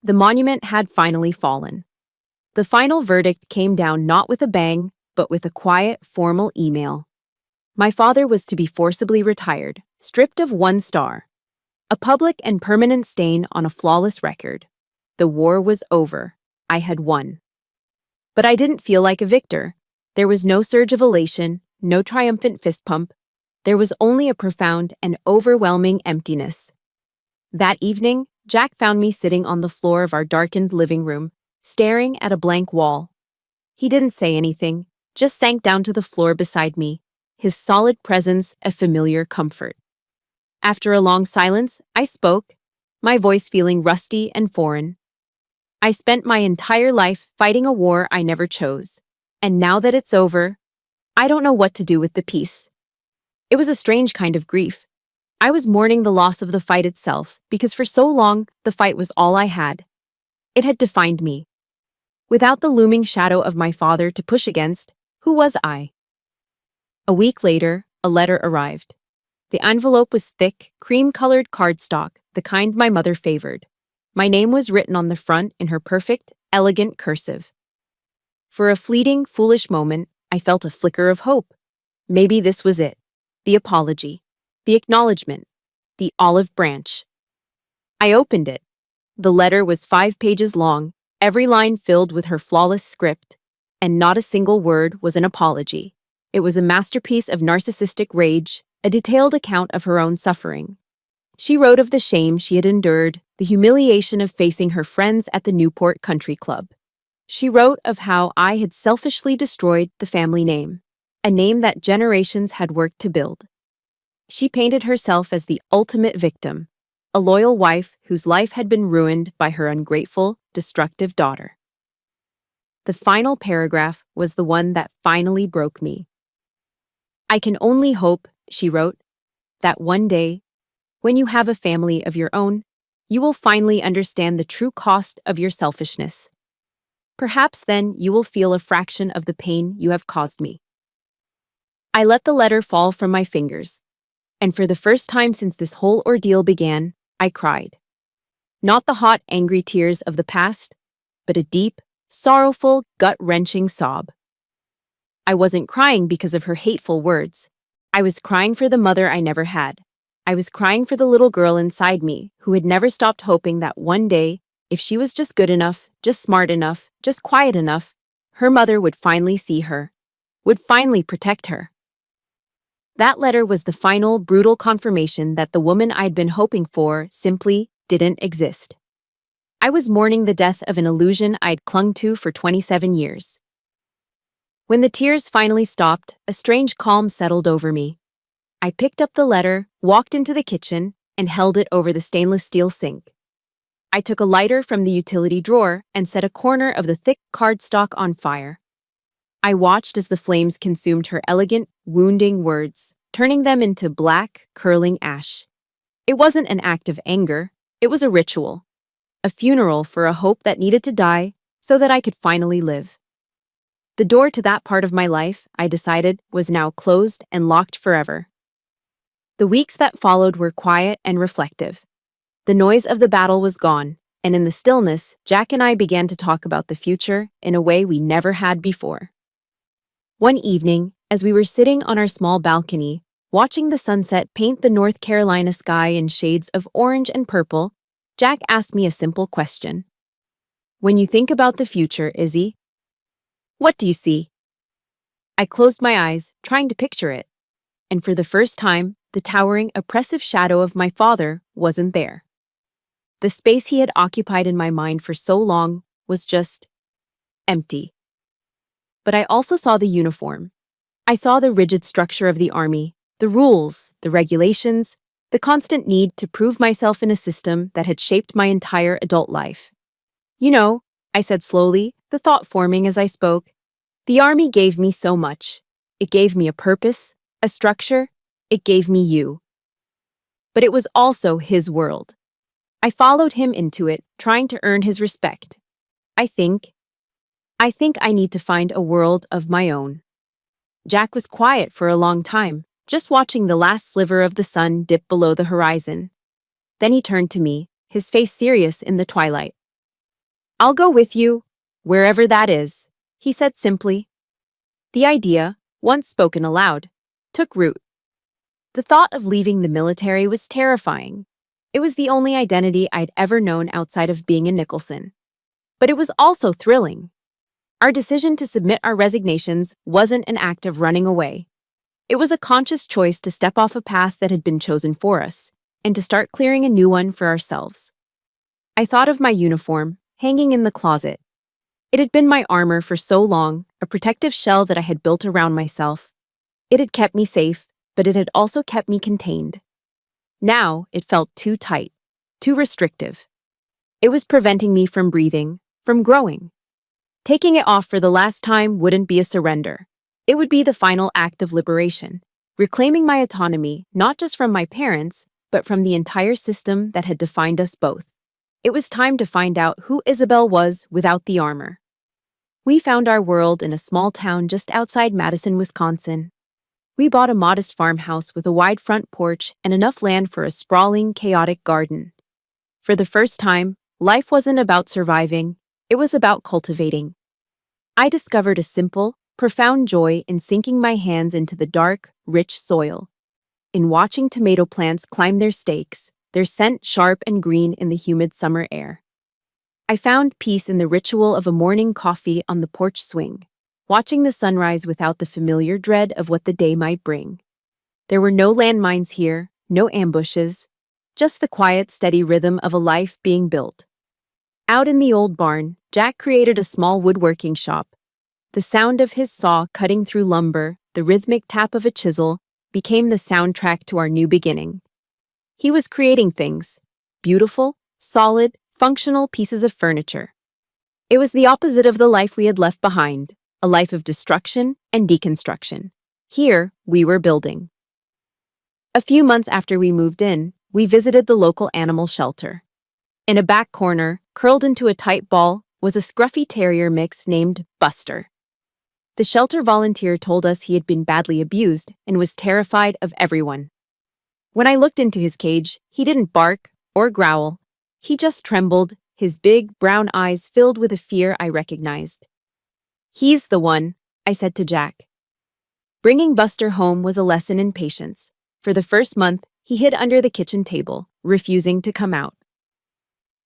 S1: The monument had finally fallen. The final verdict came down not with a bang, but with a quiet, formal email. My father was to be forcibly retired, stripped of 1 star. A public and permanent stain on a flawless record. The war was over. I had won. But I didn't feel like a victor. There was no surge of elation, no triumphant fist pump. There was only a profound and overwhelming emptiness. That evening, Jack found me sitting on the floor of our darkened living room, staring at a blank wall. He didn't say anything, just sank down to the floor beside me, his solid presence a familiar comfort. After a long silence, I spoke, my voice feeling rusty and foreign. I spent my entire life fighting a war I never chose, and now that it's over, I don't know what to do with the peace. It was a strange kind of grief. I was mourning the loss of the fight itself, because for so long, the fight was all I had. It had defined me. Without the looming shadow of my father to push against, who was I? A week later, a letter arrived. The envelope was thick, cream-colored cardstock, the kind my mother favored. My name was written on the front in her perfect, elegant cursive. For a fleeting, foolish moment, I felt a flicker of hope. Maybe this was it. The apology. The acknowledgement. The olive branch. I opened it. The letter was 5 pages long, every line filled with her flawless script, and not a single word was an apology. It was a masterpiece of narcissistic rage, a detailed account of her own suffering. She wrote of the shame she had endured, the humiliation of facing her friends at the Newport Country Club. She wrote of how I had selfishly destroyed the family name, a name that generations had worked to build. She painted herself as the ultimate victim, a loyal wife whose life had been ruined by her ungrateful, destructive daughter. The final paragraph was the one that finally broke me. I can only hope, she wrote, that one day, when you have a family of your own, you will finally understand the true cost of your selfishness. Perhaps then you will feel a fraction of the pain you have caused me. I let the letter fall from my fingers, and for the first time since this whole ordeal began, I cried. Not the hot, angry tears of the past, but a deep, sorrowful, gut-wrenching sob. I wasn't crying because of her hateful words. I was crying for the mother I never had. I was crying for the little girl inside me who had never stopped hoping that one day, if she was just good enough, just smart enough, just quiet enough, her mother would finally see her, would finally protect her. That letter was the final, brutal confirmation that the woman I'd been hoping for simply didn't exist. I was mourning the death of an illusion I'd clung to for 27 years. When the tears finally stopped, a strange calm settled over me. I picked up the letter, walked into the kitchen, and held it over the stainless steel sink. I took a lighter from the utility drawer and set a corner of the thick cardstock on fire. I watched as the flames consumed her elegant, wounding words, turning them into black, curling ash. It wasn't an act of anger, it was a ritual. A funeral for a hope that needed to die so that I could finally live. The door to that part of my life, I decided, was now closed and locked forever. The weeks that followed were quiet and reflective. The noise of the battle was gone, and in the stillness, Jack and I began to talk about the future in a way we never had before. One evening, as we were sitting on our small balcony, watching the sunset paint the North Carolina sky in shades of orange and purple, Jack asked me a simple question. When you think about the future, Izzy, what do you see? I closed my eyes, trying to picture it, and for the first time, the towering, oppressive shadow of my father wasn't there. The space he had occupied in my mind for so long was just empty. But I also saw the uniform. I saw the rigid structure of the army, the rules, the regulations, the constant need to prove myself in a system that had shaped my entire adult life. You know, I said slowly, the thought forming as I spoke, the army gave me so much. It gave me a purpose, a structure, it gave me you. But it was also his world. I followed him into it, trying to earn his respect. I think I need to find a world of my own. Jack was quiet for a long time, just watching the last sliver of the sun dip below the horizon. Then he turned to me, his face serious in the twilight. I'll go with you, wherever that is, he said simply. The idea, once spoken aloud, took root. The thought of leaving the military was terrifying. It was the only identity I'd ever known outside of being a Nicholson. But it was also thrilling. Our decision to submit our resignations wasn't an act of running away. It was a conscious choice to step off a path that had been chosen for us, and to start clearing a new one for ourselves. I thought of my uniform, hanging in the closet. It had been my armor for so long, a protective shell that I had built around myself. It had kept me safe, but it had also kept me contained. Now, it felt too tight, too restrictive. It was preventing me from breathing, from growing. Taking it off for the last time wouldn't be a surrender. It would be the final act of liberation, reclaiming my autonomy not just from my parents, but from the entire system that had defined us both. It was time to find out who Isabel was without the armor. We found our world in a small town just outside Madison, Wisconsin. We bought a modest farmhouse with a wide front porch and enough land for a sprawling, chaotic garden. For the first time, life wasn't about surviving, it was about cultivating. I discovered a simple, profound joy in sinking my hands into the dark, rich soil, in watching tomato plants climb their stakes, their scent sharp and green in the humid summer air. I found peace in the ritual of a morning coffee on the porch swing, watching the sunrise without the familiar dread of what the day might bring. There were no landmines here, no ambushes, just the quiet, steady rhythm of a life being built. Out in the old barn, Jack created a small woodworking shop. The sound of his saw cutting through lumber, the rhythmic tap of a chisel, became the soundtrack to our new beginning. He was creating things, beautiful, solid, functional pieces of furniture. It was the opposite of the life we had left behind, a life of destruction and deconstruction. Here, we were building. A few months after we moved in, we visited the local animal shelter. In a back corner, curled into a tight ball, was a scruffy terrier mix named Buster. The shelter volunteer told us he had been badly abused and was terrified of everyone. When I looked into his cage, he didn't bark or growl. He just trembled, his big, brown eyes filled with a fear I recognized. "He's the one," I said to Jack. Bringing Buster home was a lesson in patience. For the first month, he hid under the kitchen table, refusing to come out.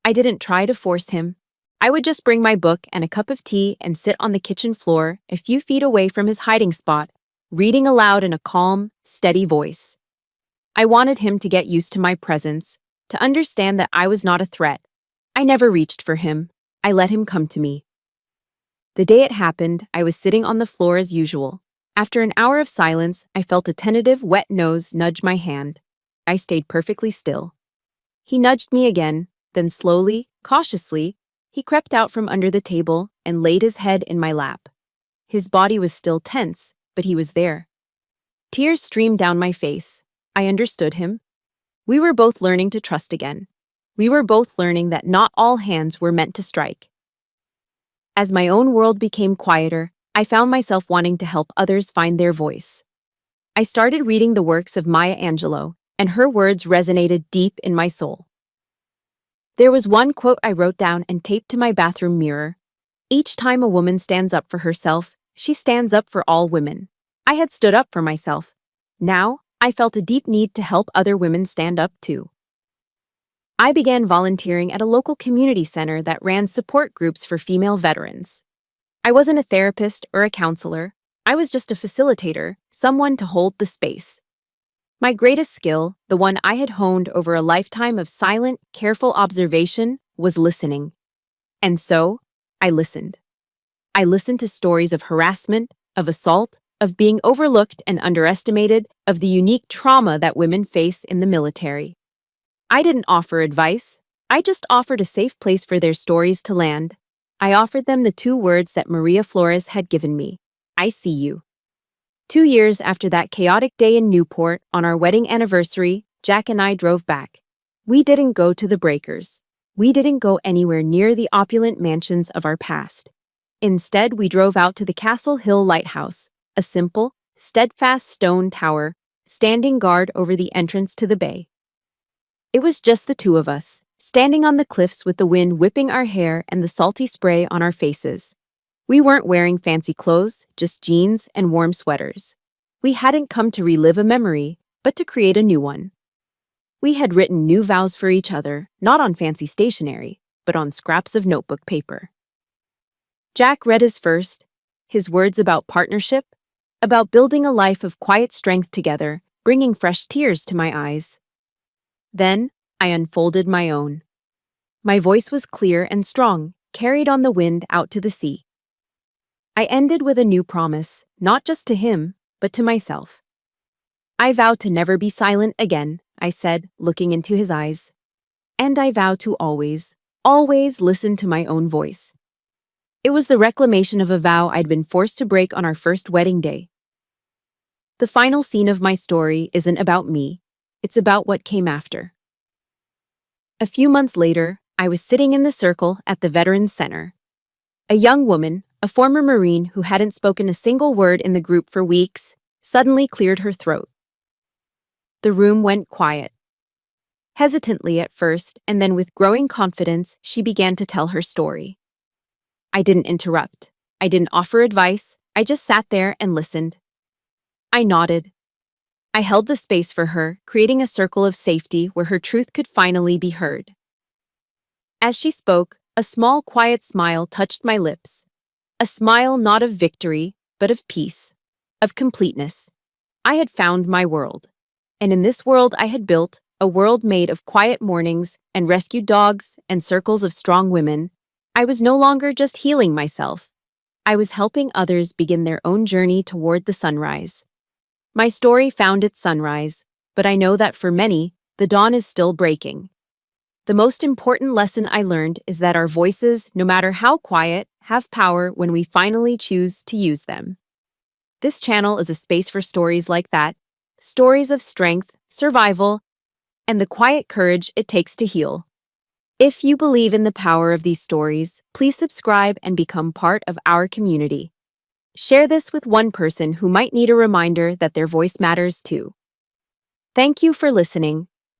S1: I didn't try to force him. I would just bring my book and a cup of tea and sit on the kitchen floor a few feet away from his hiding spot, reading aloud in a calm, steady voice. I wanted him to get used to my presence, to understand that I was not a threat. I never reached for him. I let him come to me. The day it happened, I was sitting on the floor as usual. After an hour of silence, I felt a tentative, wet nose nudge my hand. I stayed perfectly still. He nudged me again, then slowly, cautiously, he crept out from under the table and laid his head in my lap. His body was still tense, but he was there. Tears streamed down my face. I understood him. We were both learning to trust again. We were both learning that not all hands were meant to strike. As my own world became quieter, I found myself wanting to help others find their voice. I started reading the works of Maya Angelou, and her words resonated deep in my soul. There was one quote I wrote down and taped to my bathroom mirror. "Each time a woman stands up for herself, she stands up for all women." I had stood up for myself. Now, I felt a deep need to help other women stand up too. I began volunteering at a local community center that ran support groups for female veterans. I wasn't a therapist or a counselor. I was just a facilitator, someone to hold the space. My greatest skill, the one I had honed over a lifetime of silent, careful observation, was listening. And so, I listened. I listened to stories of harassment, of assault, of being overlooked and underestimated, of the unique trauma that women face in the military. I didn't offer advice. I just offered a safe place for their stories to land. I offered them the two words that Maria Flores had given me: "I see you." 2 years after that chaotic day in Newport, on our wedding anniversary, Jack and I drove back. We didn't go to the breakers. We didn't go anywhere near the opulent mansions of our past. Instead, we drove out to the Castle Hill Lighthouse, a simple, steadfast stone tower, standing guard over the entrance to the bay. It was just the two of us, standing on the cliffs with the wind whipping our hair and the salty spray on our faces. We weren't wearing fancy clothes, just jeans and warm sweaters. We hadn't come to relive a memory, but to create a new one. We had written new vows for each other, not on fancy stationery, but on scraps of notebook paper. Jack read his words about partnership, about building a life of quiet strength together, bringing fresh tears to my eyes. Then, I unfolded my own. My voice was clear and strong, carried on the wind out to the sea. I ended with a new promise, not just to him, but to myself. I vow to never be silent again, I said, looking into his eyes. And I vow to always, always listen to my own voice. It was the reclamation of a vow I'd been forced to break on our first wedding day. The final scene of my story isn't about me, it's about what came after. A few months later, I was sitting in the circle at the Veterans Center. A young woman, a former Marine who hadn't spoken a single word in the group for weeks, suddenly cleared her throat. The room went quiet. Hesitantly at first, and then with growing confidence, she began to tell her story. I didn't interrupt. I didn't offer advice. I just sat there and listened. I nodded. I held the space for her, creating a circle of safety where her truth could finally be heard. As she spoke, a small, quiet smile touched my lips. A smile not of victory, but of peace, of completeness. I had found my world. And in this world I had built, a world made of quiet mornings and rescued dogs and circles of strong women, I was no longer just healing myself. I was helping others begin their own journey toward the sunrise. My story found its sunrise, but I know that for many, the dawn is still breaking. The most important lesson I learned is that our voices, no matter how quiet, have power when we finally choose to use them. This channel is a space for stories like that, stories of strength, survival, and the quiet courage it takes to heal. If you believe in the power of these stories, please subscribe and become part of our community. Share this with one person who might need a reminder that their voice matters too. Thank you for listening.